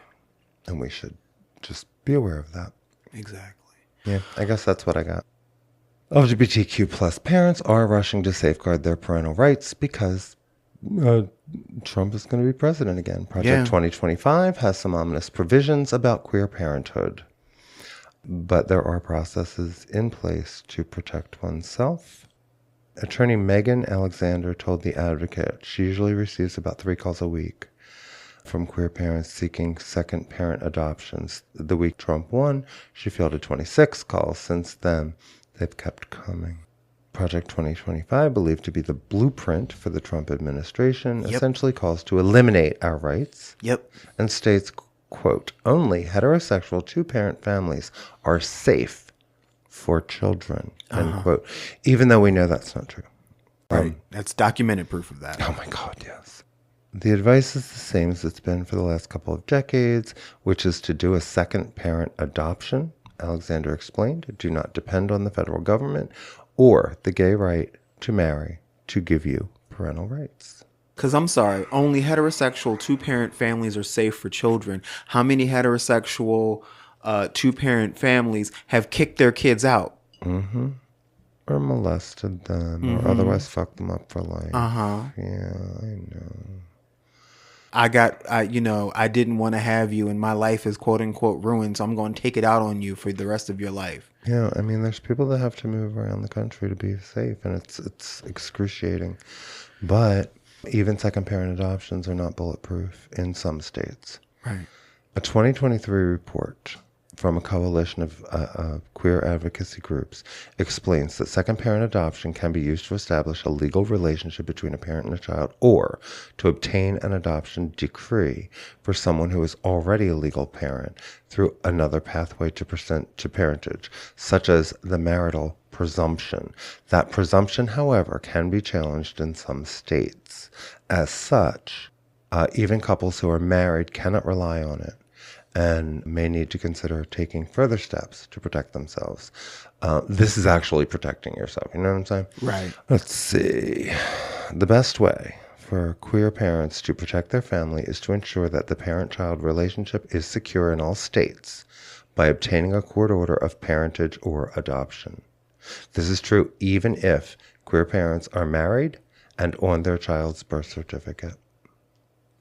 And we should just be aware of that. Exactly. Yeah, I guess that's what I got. LGBTQ plus parents are rushing to safeguard their parental rights because Trump is going to be president again. Project 2025 has some ominous provisions about queer parenthood. But there are processes in place to protect oneself. Attorney Megan Alexander told The Advocate she usually receives about 3 calls a week from queer parents seeking second parent adoptions. The week Trump won, she fielded 26 calls. Since then, they've kept coming. Project 2025, believed to be the blueprint for the Trump administration, essentially calls to eliminate our rights and states, quote, only heterosexual 2-parent families are safe for children, end quote, even though we know that's not true. Right. That's documented proof of that. Oh my God, yes. The advice is the same as it's been for the last couple of decades, which is to do a second parent adoption. Alexander explained, do not depend on the federal government or the gay right to marry to give you parental rights. Because I'm sorry, only heterosexual 2-parent families are safe for children. How many heterosexual 2-parent families have kicked their kids out? Mm-hmm. Or molested them or otherwise fucked them up for life. Yeah, I know. I didn't want to have you and my life is quote unquote ruined, so I'm going to take it out on you for the rest of your life. Yeah, I mean, there's people that have to move around the country to be safe, and it's excruciating. But even second parent adoptions are not bulletproof in some states. Right. A 2023 report from a coalition of queer advocacy groups explains that second parent adoption can be used to establish a legal relationship between a parent and a child or to obtain an adoption decree for someone who is already a legal parent through another pathway to parentage, such as the marital presumption. That presumption, however, can be challenged in some states. As such, even couples who are married cannot rely on it and may need to consider taking further steps to protect themselves. This is actually protecting yourself. You know what I'm saying? Right. Let's see. The best way for queer parents to protect their family is to ensure that the parent-child relationship is secure in all states by obtaining a court order of parentage or adoption. This is true even if queer parents are married and on their child's birth certificate.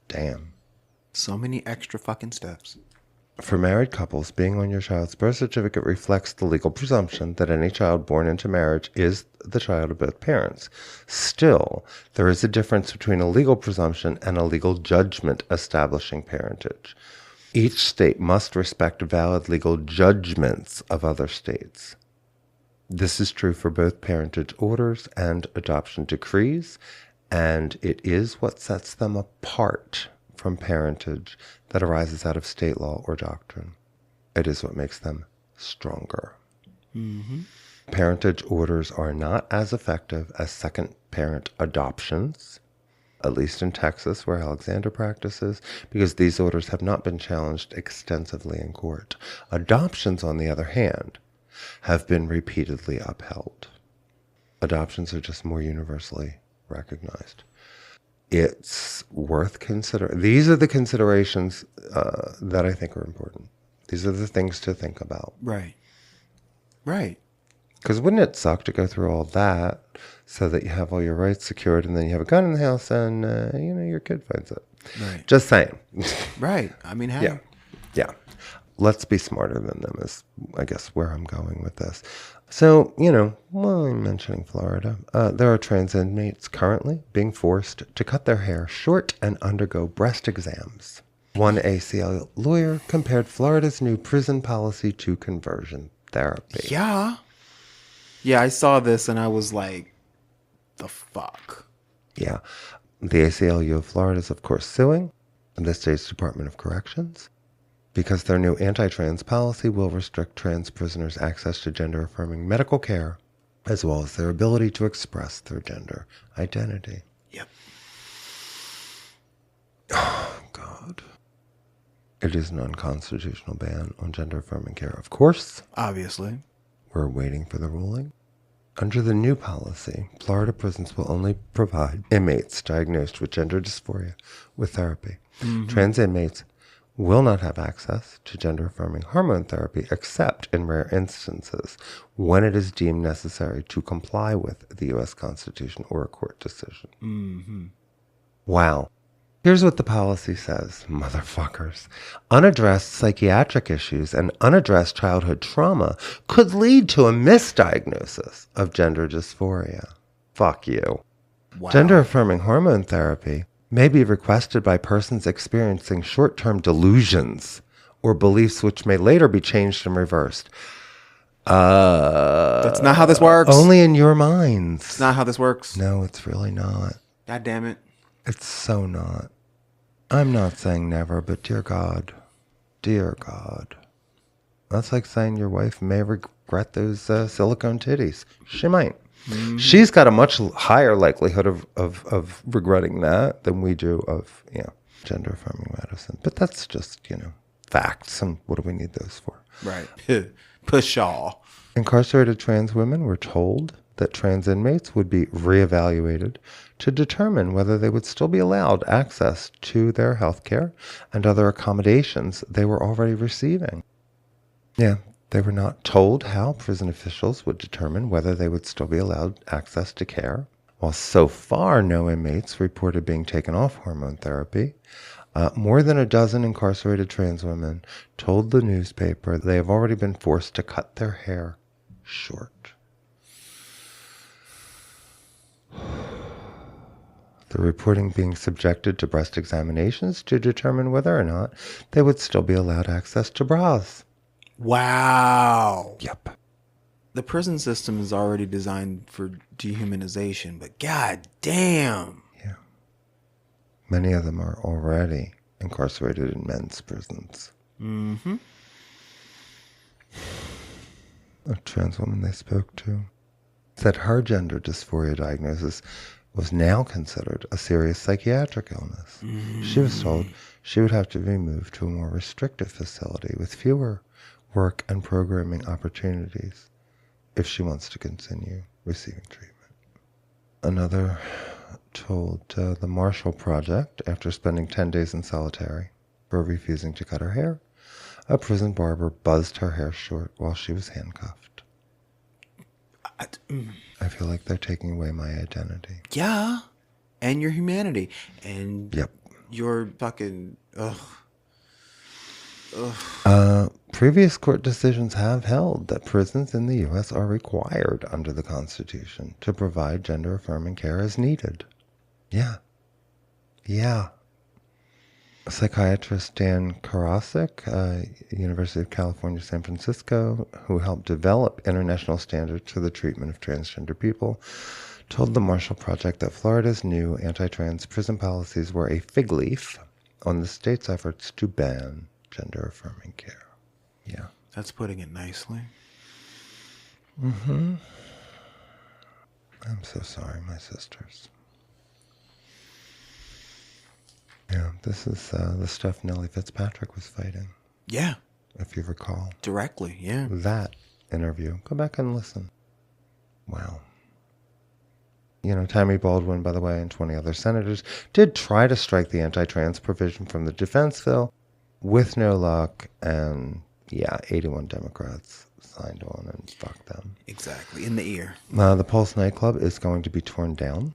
Damn. So many extra fucking steps. For married couples, being on your child's birth certificate reflects the legal presumption that any child born into marriage is the child of both parents. Still, there is a difference between a legal presumption and a legal judgment establishing parentage. Each state must respect valid legal judgments of other states. This is true for both parentage orders and adoption decrees, and it is what sets them apart from parentage that arises out of state law or doctrine. It is what makes them stronger. Mm-hmm. Parentage orders are not as effective as second parent adoptions, at least in Texas, where Alexander practices, because these orders have not been challenged extensively in court. Adoptions, on the other hand, have been repeatedly upheld. Adoptions are just more universally recognized. It's worth considering. These are the considerations that I think are important. These are the things to think about. Right. Right. Because wouldn't it suck to go through all that so that you have all your rights secured and then you have a gun in the house and, your kid finds it? Right. Just saying. Right. I mean, hey. Yeah. Let's be smarter than them is, I guess, where I'm going with this. So, while I'm mentioning Florida, there are trans inmates currently being forced to cut their hair short and undergo breast exams. One ACL lawyer compared Florida's new prison policy to conversion therapy. Yeah. Yeah, I saw this and I was like, the fuck? Yeah. The ACLU of Florida is, of course, suing the state's Department of Corrections because their new anti-trans policy will restrict trans prisoners' access to gender-affirming medical care, as well as their ability to express their gender identity. Yep. Oh, God. It is an unconstitutional ban on gender-affirming care, of course. Obviously. We're waiting for the ruling. Under the new policy, Florida prisons will only provide inmates diagnosed with gender dysphoria with therapy. Mm-hmm. Trans inmates will not have access to gender-affirming hormone therapy except in rare instances when it is deemed necessary to comply with the U.S. Constitution or a court decision. Mm-hmm. Wow. Here's what the policy says, motherfuckers. Unaddressed psychiatric issues and unaddressed childhood trauma could lead to a misdiagnosis of gender dysphoria. Fuck you. Wow. Gender-affirming hormone therapy may be requested by persons experiencing short-term delusions or beliefs which may later be changed and reversed. That's not how this works. Only in your minds. It's not how this works. No, it's really not. God damn it. It's so not. I'm not saying never, but dear God. That's like saying your wife may regret those silicone titties. She might. Mm-hmm. She's got a much higher likelihood of regretting that than we do of, gender affirming medicine. But that's just, facts. And what do we need those for? Right. Pshaw. Incarcerated trans women were told that trans inmates would be reevaluated to determine whether they would still be allowed access to their health care and other accommodations they were already receiving. Yeah. They were not told how prison officials would determine whether they would still be allowed access to care. While so far no inmates reported being taken off hormone therapy, more than a dozen incarcerated trans women told the newspaper they have already been forced to cut their hair short. They're reporting being subjected to breast examinations to determine whether or not they would still be allowed access to bras. Wow. Yep. The prison system is already designed for dehumanization, but god damn. Yeah. Many of them are already incarcerated in men's prisons. Mm-hmm. A trans woman they spoke to said her gender dysphoria diagnosis was now considered a serious psychiatric illness. Mm. She was told she would have to be moved to a more restrictive facility with fewer work and programming opportunities if she wants to continue receiving treatment. Another told the Marshall Project, after spending 10 days in solitary for refusing to cut her hair, a prison barber buzzed her hair short while she was handcuffed. I feel like they're taking away my identity. Yeah. And your humanity. And yep. Your fucking... Ugh. Previous court decisions have held that prisons in the U.S. are required under the Constitution to provide gender-affirming care as needed. Yeah. Yeah. Psychiatrist Dan Karasik, University of California, San Francisco, who helped develop international standards for the treatment of transgender people, told the Marshall Project that Florida's new anti-trans prison policies were a fig leaf on the state's efforts to ban gender-affirming care. Yeah. That's putting it nicely. Mm-hmm. I'm so sorry, my sisters. Yeah, this is the stuff Nellie Fitzpatrick was fighting. Yeah. If you recall. Directly, yeah. That interview. Go back and listen. Wow. You know, Tammy Baldwin, by the way, and 20 other senators did try to strike the anti-trans provision from the defense bill with no luck, and 81 Democrats signed on, and fuck them. Exactly, in the ear. The Pulse nightclub is going to be torn down,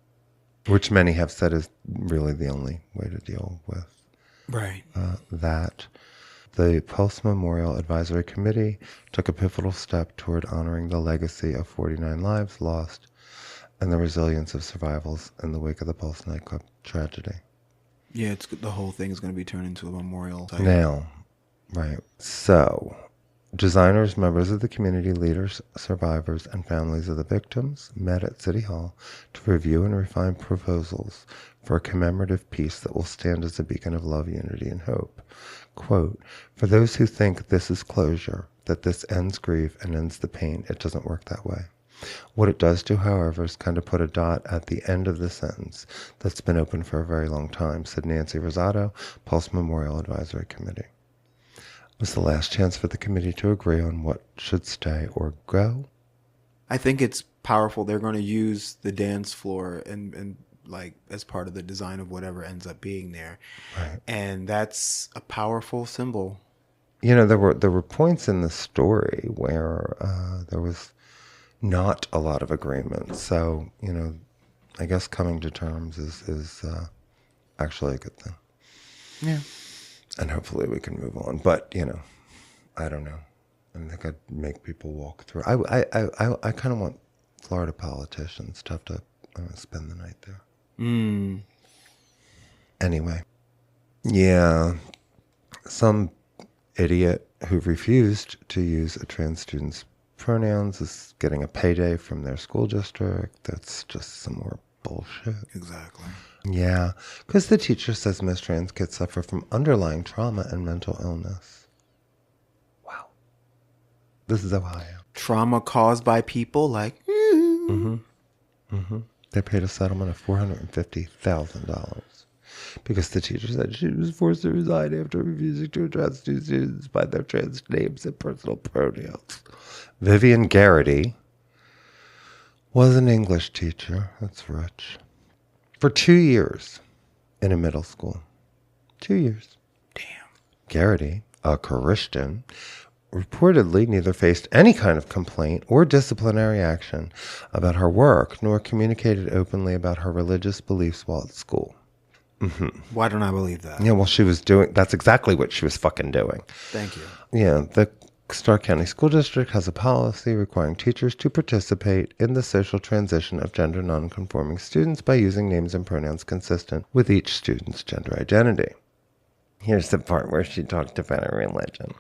which many have said is really the only way to deal with that. The Pulse Memorial Advisory Committee took a pivotal step toward honoring the legacy of 49 lives lost and the resilience of survivals in the wake of the Pulse nightclub tragedy. Yeah, the whole thing is going to be turned into a memorial type. Now, right. So, designers, members of the community, leaders, survivors, and families of the victims met at City Hall to review and refine proposals for a commemorative piece that will stand as a beacon of love, unity, and hope. Quote, "For those who think this is closure, that this ends grief and ends the pain, it doesn't work that way. What it does do, however, is kind of put a dot at the end of the sentence that's been open for a very long time," said Nancy Rosado, Pulse Memorial Advisory Committee. It was the last chance for the committee to agree on what should stay or go. I think it's powerful. They're going to use the dance floor and like as part of the design of whatever ends up being there. Right. And that's a powerful symbol. You know, there were points in the story where there was not a lot of agreement. So, you know, I guess coming to terms is actually a good thing. Yeah. And hopefully we can move on. But, you know, I don't know. I think I'd make people walk through. I kind of want Florida politicians to have to spend the night there. Anyway. Yeah. Some idiot who refused to use a trans student's pronouns is getting a payday from their school district. That's just some more bullshit. Exactly. Yeah, because the teacher says most trans kids suffer from underlying trauma and mental illness. Wow. This is Ohio. Trauma caused by people like... They paid a settlement of $450,000 because the teacher said she was forced to resign after refusing to address two students by their trans names and personal pronouns. Vivian Garrity was an English teacher. That's rich. For 2 years in a middle school. 2 years. Damn. Garrity, a Christian, reportedly neither faced any kind of complaint or disciplinary action about her work, nor communicated openly about her religious beliefs while at school. Why don't I believe that? Yeah, well, that's exactly what she was fucking doing. Thank you. Yeah, the Stark County School District has a policy requiring teachers to participate in the social transition of gender nonconforming students by using names and pronouns consistent with each student's gender identity. Here's the part where she talked about her religion.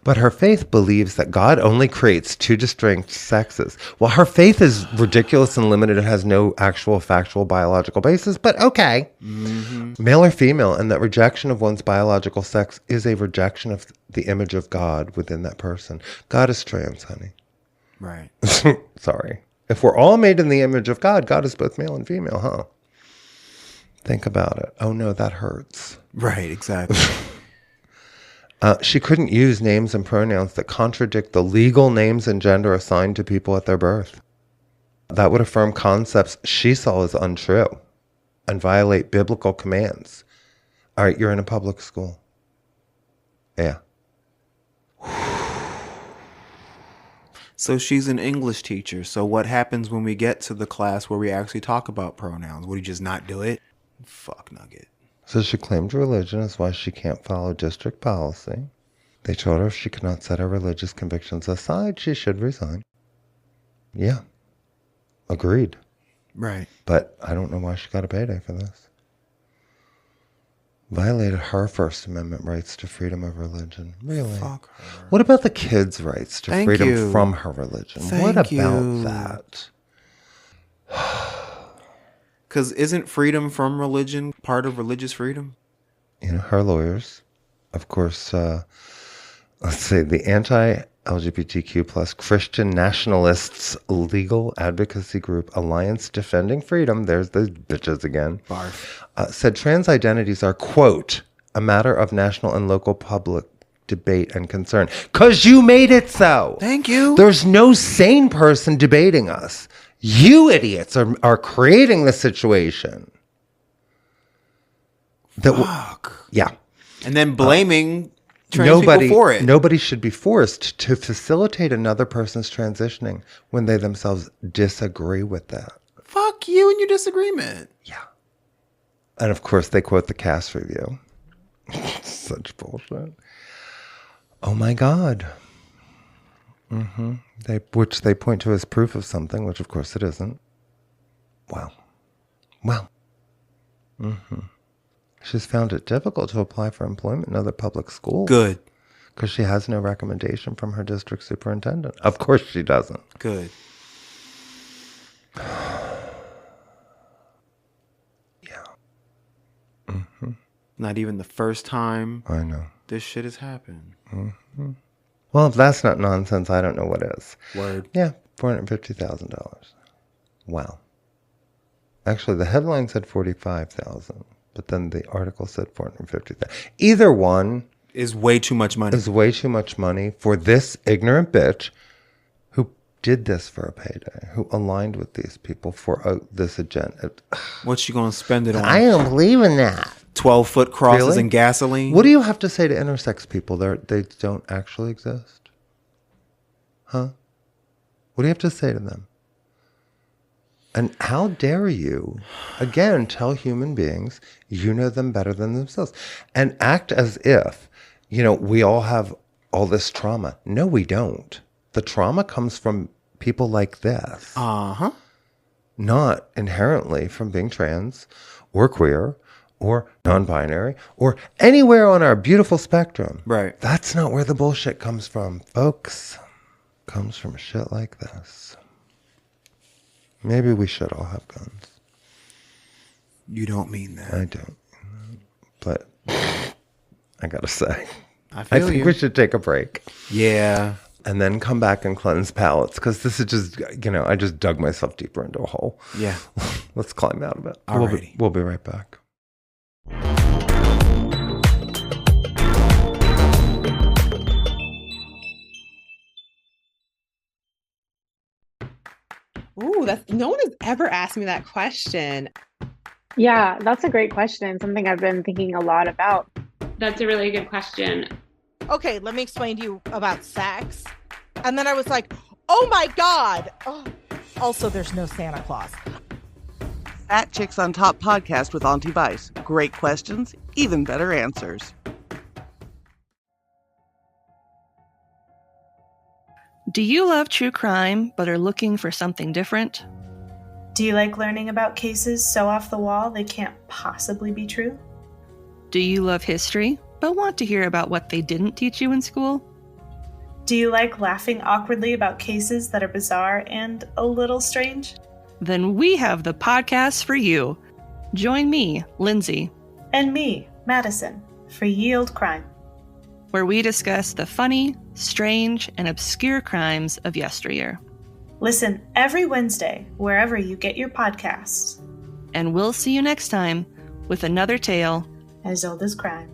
But her faith believes that God only creates two distinct sexes. Well, her faith is ridiculous and limited. It has no actual factual biological basis, but okay. Male or female, and that rejection of one's biological sex is a rejection of the image of God within that person. God is trans, honey. Right. Sorry. If we're all made in the image of God, God is both male and female, huh? Think about it. Oh no, that hurts. Right, exactly. She couldn't use names and pronouns that contradict the legal names and gender assigned to people at their birth. That would affirm concepts she saw as untrue and violate biblical commands. All right, you're in a public school. Yeah. So she's an English teacher. So what happens when we get to the class where we actually talk about pronouns? Would you just not do it? Fuck nugget. So she claimed religion is why she can't follow district policy. They told her if she could not set her religious convictions aside, she should resign. Yeah. Agreed. Right. But I don't know why she got a payday for this. Violated her First Amendment rights to freedom of religion. Really? Fuck her. What about the kids' rights to freedom from her religion? What about that? Because isn't freedom from religion part of religious freedom? You know, her lawyers, of course, let's say the anti-LGBTQ plus Christian nationalists legal advocacy group Alliance Defending Freedom, there's the bitches again, Barf. Said trans identities are, quote, a matter of national and local public debate and concern. Because you made it so. Thank you. There's no sane person debating us. You idiots are creating the situation. Fuck. Yeah. And then blaming trans people for it. Nobody should be forced to facilitate another person's transitioning when they themselves disagree with that. Fuck you and your disagreement. Yeah. And of course, they quote the cast review. Such bullshit. Oh my God. Mm-hmm. Which they point to as proof of something, which of course it isn't. Wow. Well. Mm-hmm. She's found it difficult to apply for employment in other public schools. Good. Because she has no recommendation from her district superintendent. Of course she doesn't. Good. Yeah. Mm-hmm. Not even the first time I know this shit has happened. Mm-hmm. Well, if that's not nonsense, I don't know what is. Word. Yeah, $450,000. Wow. Actually, the headline said $45,000, but then the article said $450,000. Either one is way too much money. Is way too much money for this ignorant bitch who did this for a payday, who aligned with these people for this agenda. What's she going to spend it on? I don't believe in that. 12-foot crosses and gasoline? What do you have to say to intersex people? They don't actually exist? Huh? What do you have to say to them? And how dare you, again, tell human beings you know them better than themselves and act as if, we all have all this trauma. No, we don't. The trauma comes from people like this. Uh-huh. Not inherently from being trans or queer or non-binary or anywhere on our beautiful spectrum. Right. That's not where the bullshit comes from, folks. It comes from shit like this. Maybe we should all have guns. You don't mean that. I don't. But I gotta say, I think we should take a break. Yeah. And then come back and cleanse palates, because this is just, I just dug myself deeper into a hole. Yeah. Let's climb out of it. Alrighty. We'll be right back. Ooh, no one has ever asked me that question. Yeah, that's a great question. Something I've been thinking a lot about. That's a really good question. Okay, let me explain to you about sex. And then I was like, oh my God. Oh. Also, there's no Santa Claus. Fat Chicks on Top podcast with Auntie Vice. Great questions, even better answers. Do you love true crime but are looking for something different? Do you like learning about cases so off the wall they can't possibly be true? Do you love history but want to hear about what they didn't teach you in school? Do you like laughing awkwardly about cases that are bizarre and a little strange? Then we have the podcast for you. Join me, Lindsay. And me, Madison, for Yield Crime, where we discuss the funny, strange, and obscure crimes of yesteryear. Listen every Wednesday, wherever you get your podcasts. And we'll see you next time with another tale as old as crime.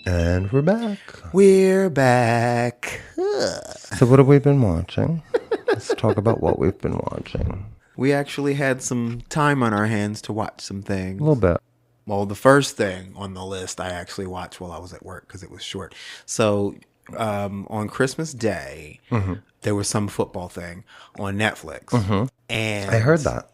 And we're back. We're back. So what have we been watching? Let's talk about what we've been watching. We actually had some time on our hands to watch some things. A little bit. Well, the first thing on the list I actually watched while I was at work because it was short. So on Christmas Day, there was some football thing on Netflix. And I heard that.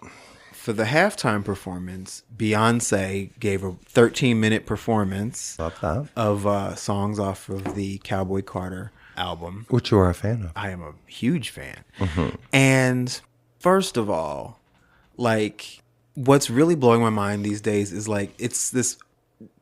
For the halftime performance, Beyonce gave a 13-minute performance Love that. of songs off of the Cowboy Carter album. Which you are a fan of. I am a huge fan. And first of all, like, what's really blowing my mind these days is like it's this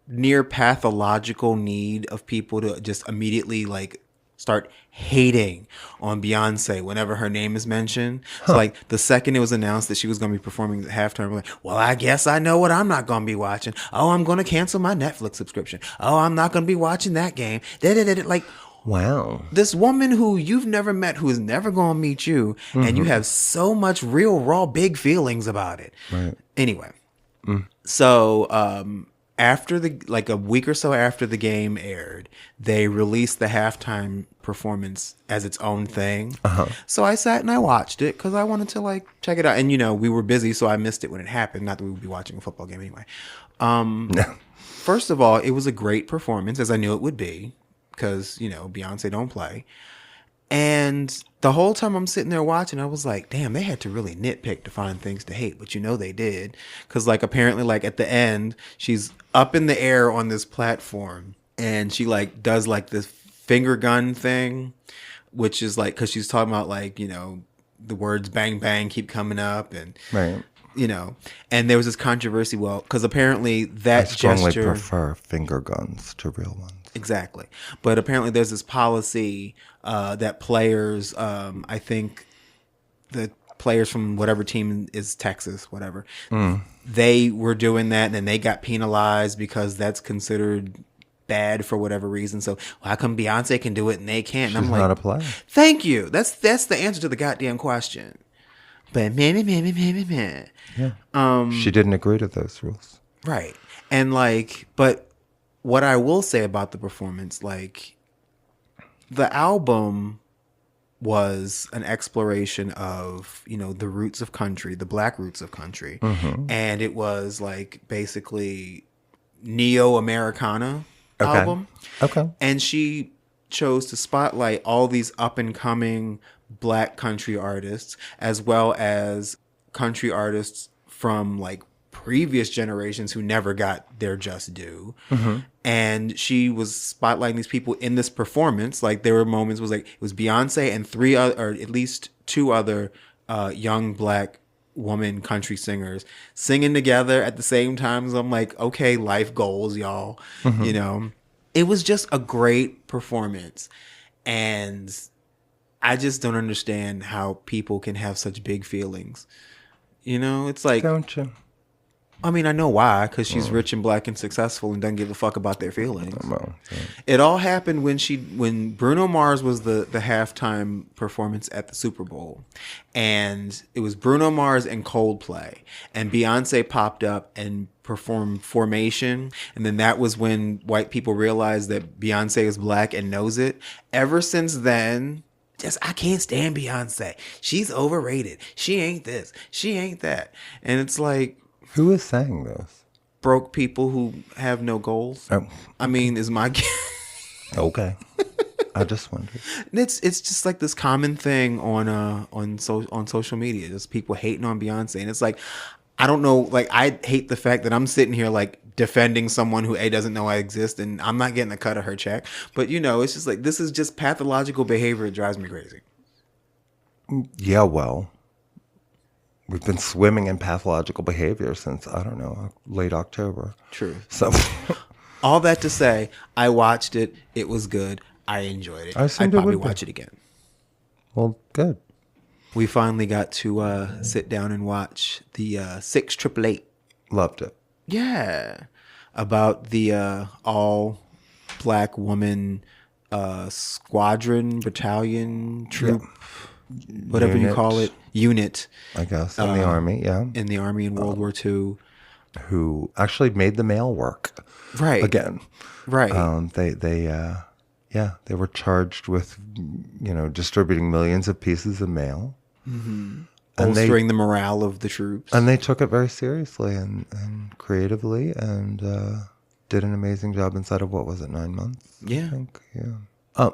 near pathological need of people to just immediately like start hating on Beyonce whenever her name is mentioned. So like the second it was announced that she was going to be performing at halftime, we're like, well, I guess I know what I'm not going to be watching. Oh, I'm going to cancel my Netflix subscription. Oh, I'm not going to be watching that game. Like, wow. This woman who you've never met, who is never going to meet you, and you have so much real, raw, big feelings about it. Right. Anyway, so after a week or so after the game aired, they released the halftime performance as its own thing. So I sat and I watched it because I wanted to like check it out. And we were busy, so I missed it when it happened. Not that we would be watching a football game anyway. First of all, it was a great performance, as I knew it would be, because Beyonce don't play. And the whole time I'm sitting there watching, I was like, damn, they had to really nitpick to find things to hate. But they did. Because like apparently like at the end, she's up in the air on this platform and she like does like this finger gun thing, which is like, because she's talking about like, the words bang, bang keep coming up and, right. And there was this controversy. Well, because apparently that I strongly gesture, prefer finger guns to real ones. Exactly. But apparently there's this policy that players, I think the players from whatever team is Texas, whatever, they were doing that and then they got penalized because that's considered bad for whatever reason. So how come Beyonce can do it and they can't? And She's I'm like, not a player. Thank you. That's the answer to the goddamn question. But Yeah. She didn't agree to those rules. Right. And like, but what I will say about the performance, like the album was an exploration of, the roots of country, the black roots of country. And it was like basically neo-Americana album. Okay. And she chose to spotlight all these up and coming black country artists, as well as country artists from like previous generations who never got their just due. And she was spotlighting these people in this performance. Like there were moments, it was Beyonce and three other, or at least two other young black woman country singers singing together at the same time. So I'm like, okay, life goals, y'all. It was just a great performance. And I just don't understand how people can have such big feelings. It's like, don't you? I mean, I know why, because she's rich and black and successful and doesn't give a fuck about their feelings. Well, yeah. It all happened when Bruno Mars was the halftime performance at the Super Bowl. And it was Bruno Mars and Coldplay. And Beyonce popped up and performed Formation. And then that was when white people realized that Beyonce is black and knows it. Ever since then, I can't stand Beyonce. She's overrated. She ain't this. She ain't that. And it's like, who is saying this? Broke people who have no goals. Oh. I mean, is my okay. I just wondered. It's just like this common thing on social media. Just people hating on Beyonce, and it's like, I don't know. Like, I hate the fact that I'm sitting here like defending someone who doesn't know I exist, and I'm not getting a cut of her check. But it's just like, this is just pathological behavior. It drives me crazy. Yeah, well, we've been swimming in pathological behavior since, I don't know, late October. True. So, all that to say, I watched it. It was good. I enjoyed it. I'd probably watch it again. Well, good. We finally got to sit down and watch the 688. Loved it. Yeah. About the all black woman squadron, battalion, troop, whatever you call it, unit. I guess, in the Army, yeah. In the Army in World War II. Who actually made the mail work. Right. Again. Right. They were charged with, distributing millions of pieces of mail. Mm-hmm. Bolstering the morale of the troops. And they took it very seriously and creatively and did an amazing job inside of, 9 months? Yeah. I think, yeah.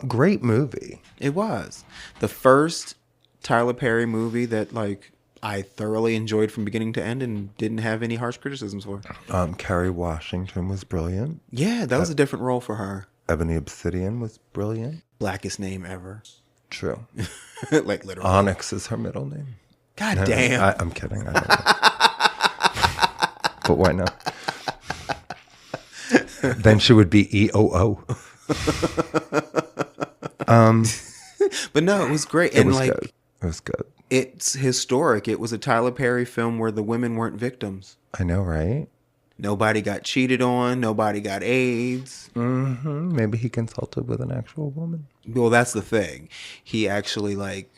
Great movie. It was the first Tyler Perry movie that like I thoroughly enjoyed from beginning to end and didn't have any harsh criticisms for. Kerry Washington was brilliant. Yeah, that was a different role for her. Ebony Obsidian was brilliant. Blackest name ever. True. Like literally. Onyx is her middle name. God damn. I'm kidding. I don't know. But why not? Then she would be EOO. But no, it was great. It was good. It was good. It's historic. It was a Tyler Perry film where the women weren't victims. I know, right? Nobody got cheated on. Nobody got AIDS. Mm-hmm. Maybe he consulted with an actual woman. Well, that's the thing. He actually like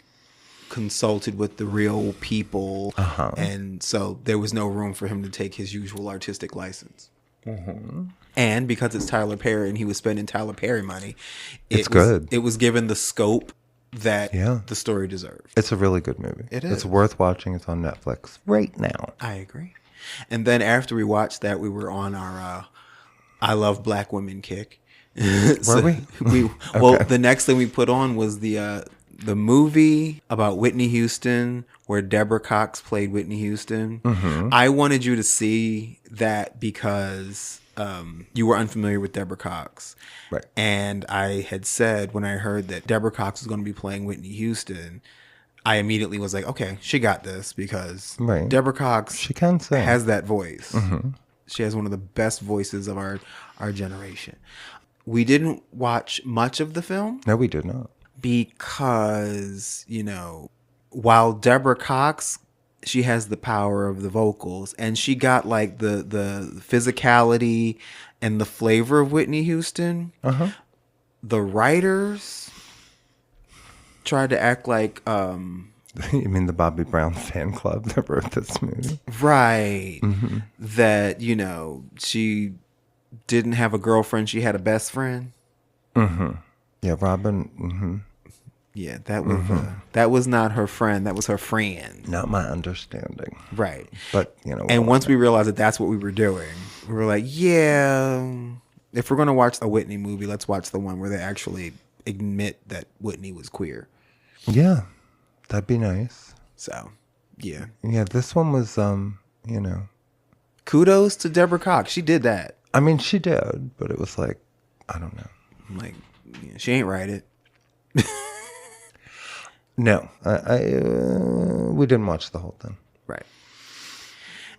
consulted with the real people. And so there was no room for him to take his usual artistic license. Mm-hmm. And because it's Tyler Perry and he was spending Tyler Perry money, it's good. It was given the scope that the story deserved. It's a really good movie. It is. It's worth watching. It's on Netflix right now. I agree. And then after we watched that, we were on our I Love Black Women kick. Were we? Well, the next thing we put on was the movie about Whitney Houston where Deborah Cox played Whitney Houston. Mm-hmm. I wanted you to see that because you were unfamiliar with Deborah Cox. Right. And I had said when I heard that Deborah Cox was going to be playing Whitney Houston, I immediately was like, okay, she got this because Deborah Cox she can sing. Has that voice. Mm-hmm. She has one of the best voices of our generation. We didn't watch much of the film. No, we did not. Because, while Deborah Cox, she has the power of the vocals and she got like the physicality and the flavor of Whitney Houston. The writers tried to act like you mean the Bobby Brown fan club that wrote this movie? Right. Mm-hmm. That, she didn't have a girlfriend, she had a best friend. Mm-hmm. Yeah, Robin. Mm-hmm. Yeah, that was not her friend. That was her friend. Not my understanding. Right. But, And once we realized that that's what we were doing, we were like, yeah, if we're going to watch a Whitney movie, let's watch the one where they actually admit that Whitney was queer. Yeah, that'd be nice. So, yeah. Yeah, this one was, kudos to Deborah Cox. She did that. I mean, she did, but it was like, I don't know. Like, she ain't write it. No, we didn't watch the whole thing. Right.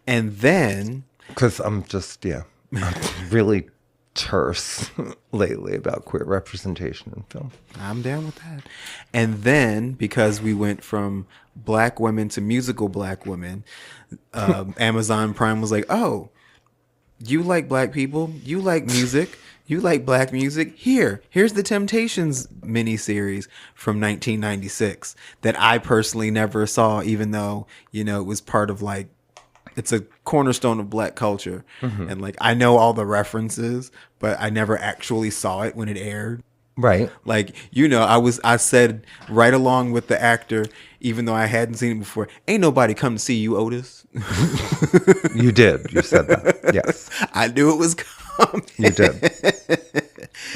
And then... Because I'm just, I'm really terse lately about queer representation in film. I'm down with that. And then, because we went from black women to musical black women, Amazon Prime was like, oh, you like black people? You like music? You like black music? Here's the Temptations miniseries from 1996 that I personally never saw, even though, it was part of like, it's a cornerstone of black culture. Mm-hmm. And like, I know all the references, but I never actually saw it when it aired. Right. Like, I said right along with the actor, even though I hadn't seen it before, ain't nobody come to see you, Otis. You did. You said that. Yes. I knew it was coming. You did.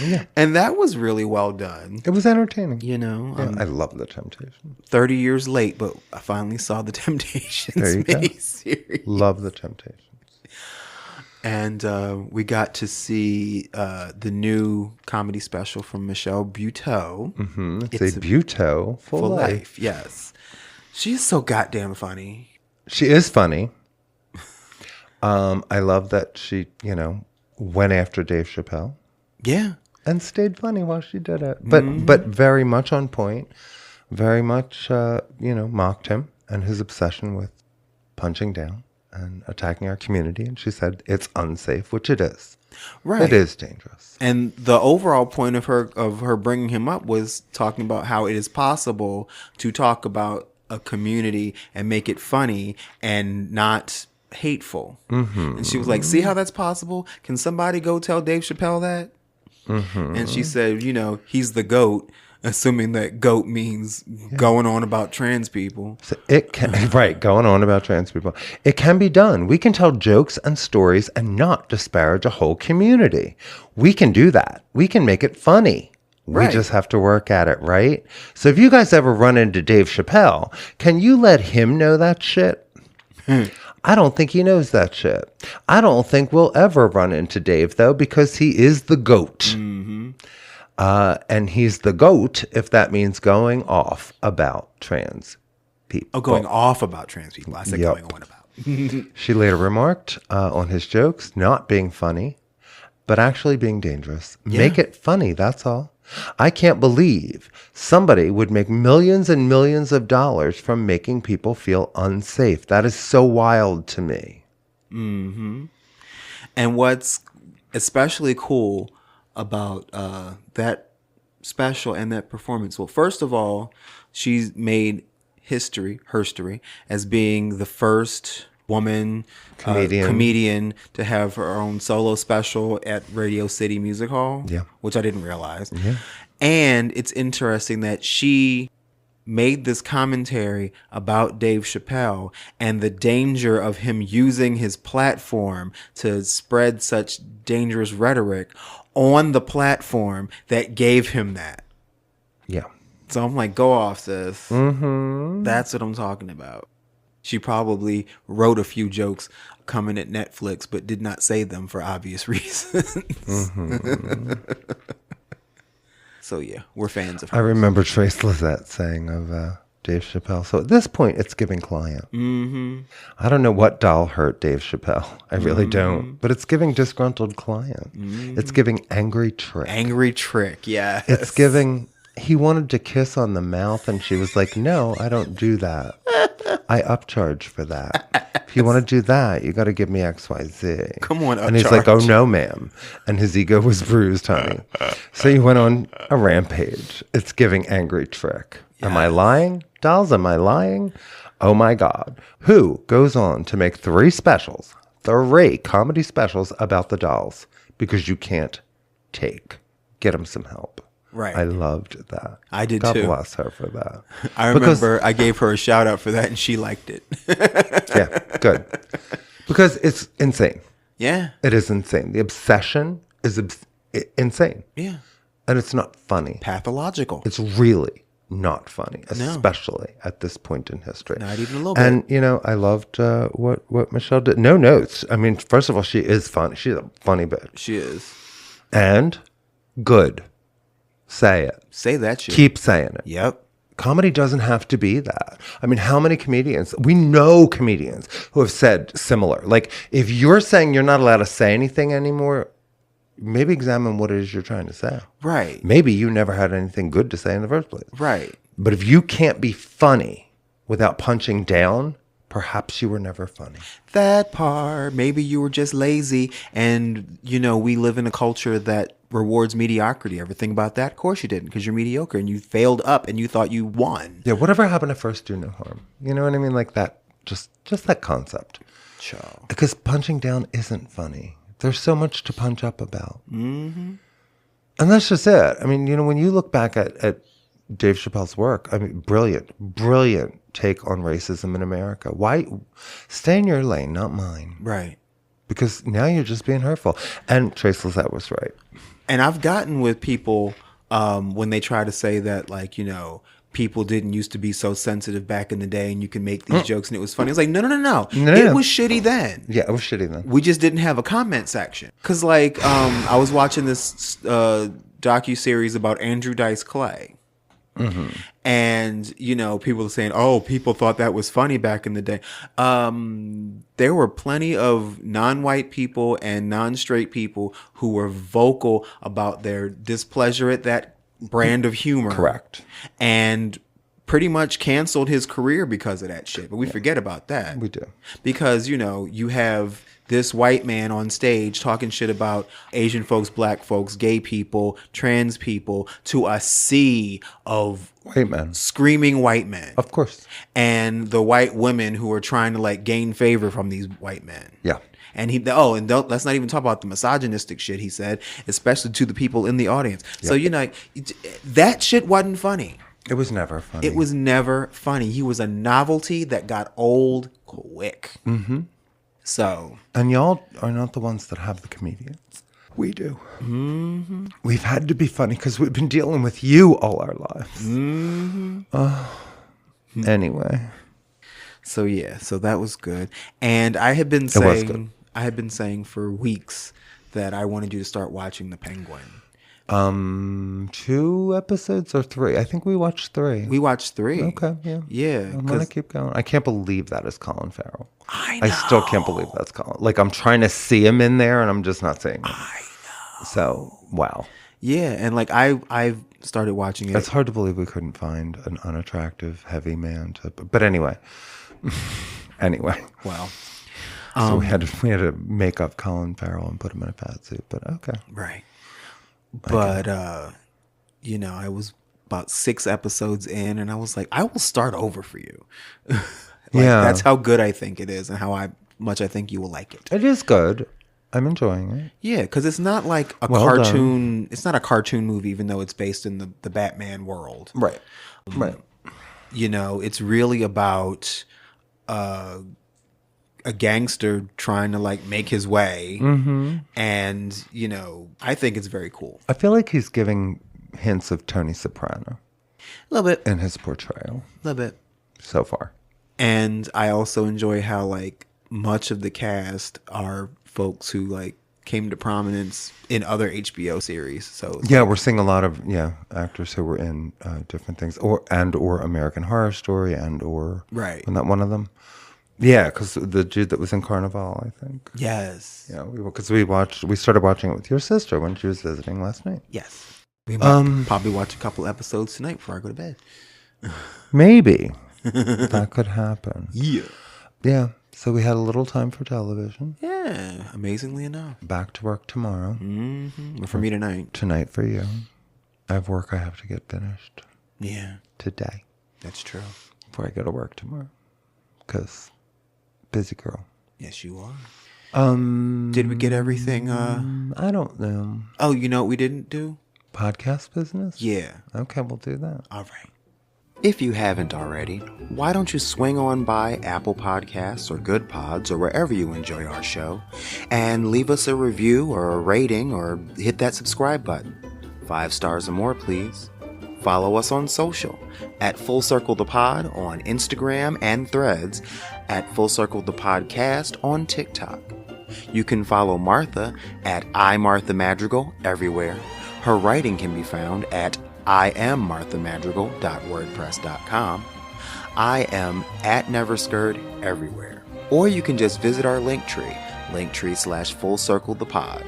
Yeah. And that was really well done. It was entertaining. I love the Temptations. 30 years late, but I finally saw the Temptations miniseries. Love the Temptations. And we got to see the new comedy special from Michelle Buteau. Mm-hmm. It's a Buteau full life. Yes. She's so goddamn funny. She is funny. I love that she, went after Dave Chappelle. Yeah. And stayed funny while she did it. But very much on point. Very much, mocked him and his obsession with punching down and attacking our community. And she said it's unsafe, which it is. Right. It is dangerous. And the overall point of her bringing him up was talking about how it is possible to talk about a community and make it funny and not hateful. Mm-hmm. And she was like, see how that's possible? Can somebody go tell Dave Chappelle that? Mm-hmm. And she said, he's the GOAT, assuming that GOAT means going on about trans people. So it can, right, going on about trans people. It can be done. We can tell jokes and stories and not disparage a whole community. We can do that. We can make it funny. We Right. just have to work at it, right? So if you guys ever run into Dave Chappelle, can you let him know that shit? I don't think he knows that shit. I don't think we'll ever run into Dave, though, because he is the GOAT. And he's the GOAT if that means going off about trans people. Oh, going off about trans people. I said going on about. She later remarked on his jokes not being funny, but actually being dangerous. Yeah. Make it funny, that's all. I can't believe somebody would make millions and millions of dollars from making people feel unsafe. That is so wild to me. Mm-hmm. And what's especially cool about that special and that performance, well, first of all, she's made herstory, as being the first woman comedian to have her own solo special at Radio City Music Hall, which I didn't realize. Yeah. And it's interesting that she made this commentary about Dave Chappelle and the danger of him using his platform to spread such dangerous rhetoric on the platform that gave him that. Yeah. So I'm like, go off, sis. Mm-hmm. That's what I'm talking about. She probably wrote a few jokes coming at Netflix, but did not say them for obvious reasons. Mm-hmm. So yeah, we're fans of her. I remember Trace Lizette saying of Dave Chappelle. So at this point, it's giving client. Mm-hmm. I don't know what doll hurt Dave Chappelle. I really don't. But it's giving disgruntled client. It's giving angry trick. Angry trick, yeah. It's giving... He wanted to kiss on the mouth, and she was like, no, I don't do that. I upcharge for that. If you want to do that, you got to give me XYZ. Come on, upcharge. And he's like, oh, no, ma'am. And his ego was bruised, honey. So he went on a rampage. It's giving angry trick. Am I lying? Dolls, am I lying? Oh, my God. Who goes on to make 3 comedy specials about the dolls because you can't take. Get them some help. Right. I loved that. I did God too. God bless her for that. I remember I gave her a shout out for that and she liked it. Yeah, good. Because it's insane. Yeah. It is insane. The obsession is insane. Yeah. And it's not funny. Pathological. It's really not funny, especially at this point in history. Not even a little bit. And, you know, I loved what Michelle did. No notes. I mean, first of all, she is funny. She's a funny bitch. She is. And good. Say it. Say that shit. Keep saying it. Yep. Comedy doesn't have to be that. I mean, how many comedians? We know comedians who have said similar. Like, if you're saying you're not allowed to say anything anymore, maybe examine what it is you're trying to say. Right. Maybe you never had anything good to say in the first place. Right. But if you can't be funny without punching down, perhaps you were never funny. That part. Maybe you were just lazy. And, you know, we live in a culture that rewards mediocrity. Ever think about that? Of course you didn't, because you're mediocre and you failed up and you thought you won. Yeah, whatever happened to first do no harm. You know what I mean? Like that, just that concept. Sure. Because punching down isn't funny. There's so much to punch up about. Mm-hmm. And that's just it. I mean, you know, when you look back at Dave Chappelle's work, I mean, brilliant take on racism in America. Why? Stay in your lane, not mine. Right. Because now you're just being hurtful. And Trace Lizette was right. And I've gotten with people when they try to say that, like, you know, people didn't used to be so sensitive back in the day and you can make these jokes and it was funny. It's like, no. It was shitty then. Yeah, it was shitty then. We just didn't have a comment section. Because, like, I was watching this docuseries about Andrew Dice Clay. Mm-hmm. And, you know, people are saying, oh, people thought that was funny back in the day. There were plenty of non-white people and non-straight people who were vocal about their displeasure at that brand of humor. Correct. And pretty much canceled his career because of that shit. But we forget about that. We do. Because, you know, you have this white man on stage talking shit about Asian folks, black folks, gay people, trans people, to a sea of white men, screaming white men. Of course. And the white women who are trying to, like, gain favor from these white men. Yeah. And let's not even talk about the misogynistic shit he said, especially to the people in the audience. Yep. So, you know, that shit wasn't funny. It was never funny. It was never funny. He was a novelty that got old quick. Mm-hmm. So. And y'all are not the ones that have the comedians. We do. Mm-hmm. We've had to be funny because we've been dealing with you all our lives. Mm-hmm. Anyway. So yeah, so that was good. And I had been saying for weeks that I wanted you to start watching The Penguin. 2 episodes or 3? I think we watched 3. We watched 3. Okay, yeah. Yeah. I'm gonna keep going. I can't believe that is Colin Farrell. I know. I still can't believe that's Colin. Like, I'm trying to see him in there and I'm just not seeing him. I know. So, wow. Yeah, and like I've started watching it. It's hard to believe we couldn't find an unattractive, heavy man to. But anyway. Wow. So we had to make up Colin Farrell and put him in a fat suit. But okay. Right. But I was about 6 episodes in, and I was like, I will start over for you. That's how good I think it is, and how much I think you will like it. It is good. I'm enjoying it. Yeah, because it's not like a cartoon. It's not a cartoon movie, even though it's based in the Batman world. Right. Right. It's really about a gangster trying to like make his way, and I think it's very cool. I feel like he's giving hints of Tony Soprano a little bit in his portrayal, a little bit so far. And I also enjoy how like much of the cast are folks who like came to prominence in other HBO series. So we're seeing a lot of actors who were in different things, or American Horror Story, or right. Wasn't that one of them? Yeah, because the dude that was in Carnival, I think. Yes. Yeah, because we started watching it with your sister when she was visiting last night. Yes. We might probably watch a couple episodes tonight before I go to bed. Maybe. That could happen. Yeah. Yeah. So we had a little time for television. Yeah. Amazingly enough. Back to work tomorrow. Mm-hmm. For me tonight. Tonight for you. I have work I have to get finished. Yeah. Today. That's true. Before I go to work tomorrow. Because busy girl. Yes, you are. Did we get everything? I don't know. Oh, you know what we didn't do? Podcast business? Yeah. Okay, we'll do that. All right. If you haven't already, why don't you swing on by Apple Podcasts or Good Pods or wherever you enjoy our show and leave us a review or a rating or hit that subscribe button. 5 stars or more, please. Follow us on social at Full Circle the Pod on Instagram and Threads, at Full Circle the Podcast on TikTok. You can follow Martha at iMarthaMadrigal everywhere. Her writing can be found at IamMarthaMadrigal.wordpress.com. I am at Neverskirt everywhere. Or you can just visit our linktree/Full Circle the Pod.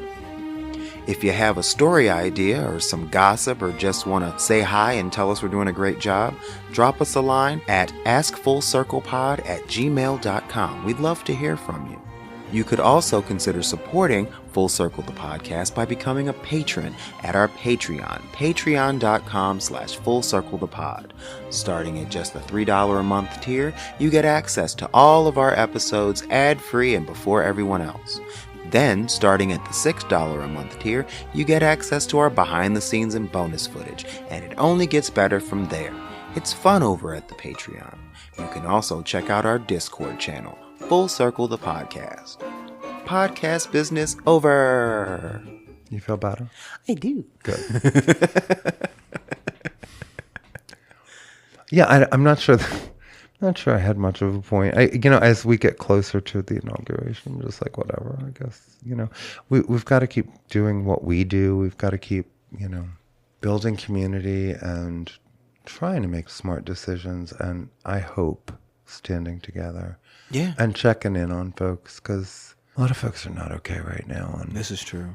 If you have a story idea or some gossip or just want to say hi and tell us we're doing a great job, drop us a line at askfullcirclepod@gmail.com. We'd love to hear from you. You could also consider supporting Full Circle the Podcast by becoming a patron at our Patreon, patreon.com/fullcirclethepod. Starting at just the $3 a month tier, you get access to all of our episodes ad-free and before everyone else. Then, starting at the $6 a month tier, you get access to our behind-the-scenes and bonus footage, and it only gets better from there. It's fun over at the Patreon. You can also check out our Discord channel, Full Circle the Podcast. Podcast business over. You feel better? I do. Good. Yeah, I'm not sure. Not sure I had much of a point. As we get closer to the inauguration, I'm just like, whatever, I guess, we've got to keep doing what we do. We've got to keep, building community and trying to make smart decisions. And I hope standing together. Yeah. And checking in on folks, because a lot of folks are not okay right now. And this is true.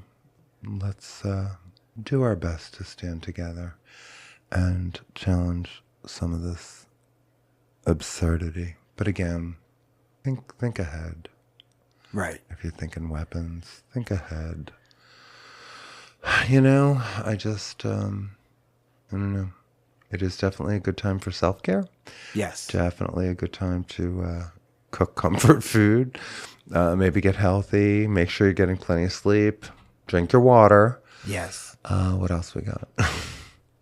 Let's do our best to stand together and challenge some of this absurdity. But again, think ahead. Right. If you're thinking weapons, think ahead. I just I don't know. It is definitely a good time for self-care. Yes. Definitely a good time to cook comfort food, maybe get healthy, make sure you're getting plenty of sleep, drink your water. Yes. What else we got?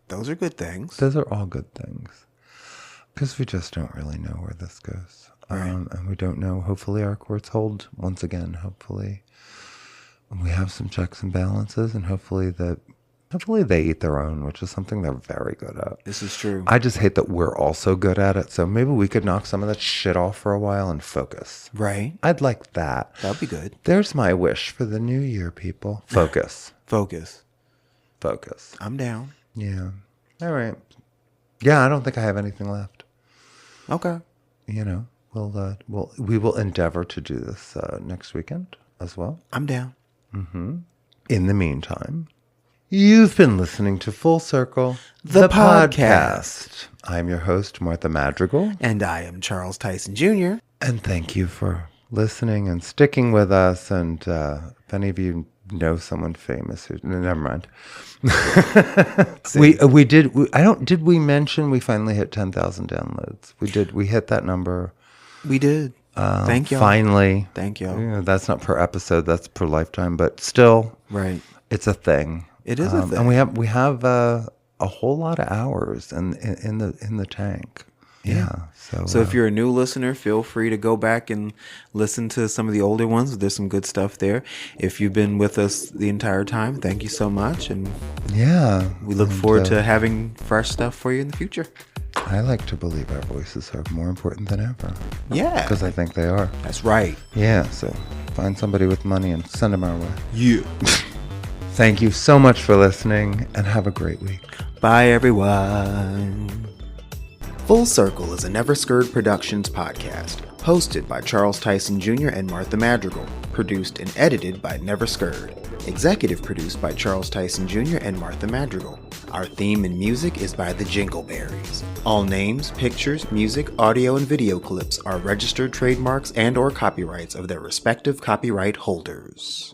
Those are good things. Those are all good things. Because we just don't really know where this goes. Right. And we don't know. Hopefully our courts hold once again. Hopefully we have some checks and balances, and hopefully they eat their own, which is something they're very good at. This is true. I just hate that we're also good at it. So maybe we could knock some of that shit off for a while and focus. Right. I'd like that. That'd be good. There's my wish for the new year, people. Focus. Focus. I'm down. Yeah. All right. Yeah, I don't think I have anything left. Okay. You know, we will endeavor to do this next weekend as well. I'm down. Mm-hmm. In the meantime, you've been listening to Full Circle, the podcast. I'm your host, Martha Madrigal. And I am Charles Tyson Jr. And thank you for listening and sticking with us. And if any of you know someone famous who... Never mind. Did we mention we finally hit 10,000 downloads? We did. We hit that number. We did. Thank y'all. Finally. Thank y'all. You know, that's not per episode. That's per lifetime. But still, right. It's a thing. It is a thing. And we have a whole lot of hours in the tank. Yeah. So if you're a new listener, feel free to go back and listen to some of the older ones. There's some good stuff there. If you've been with us the entire time, thank you so much. And we look forward to having fresh stuff for you in the future. I like to believe our voices are more important than ever. Yeah. Because I think they are. That's right. Yeah. So find somebody with money and send them our way. Yeah. Thank you so much for listening and have a great week. Bye, everyone. Full Circle is a Never Scared Productions podcast, hosted by Charles Tyson Jr. and Martha Madrigal, produced and edited by Never Scared, executive produced by Charles Tyson Jr. and Martha Madrigal. Our theme and music is by the Jingleberries. All names, pictures, music, audio, and video clips are registered trademarks and/or copyrights of their respective copyright holders.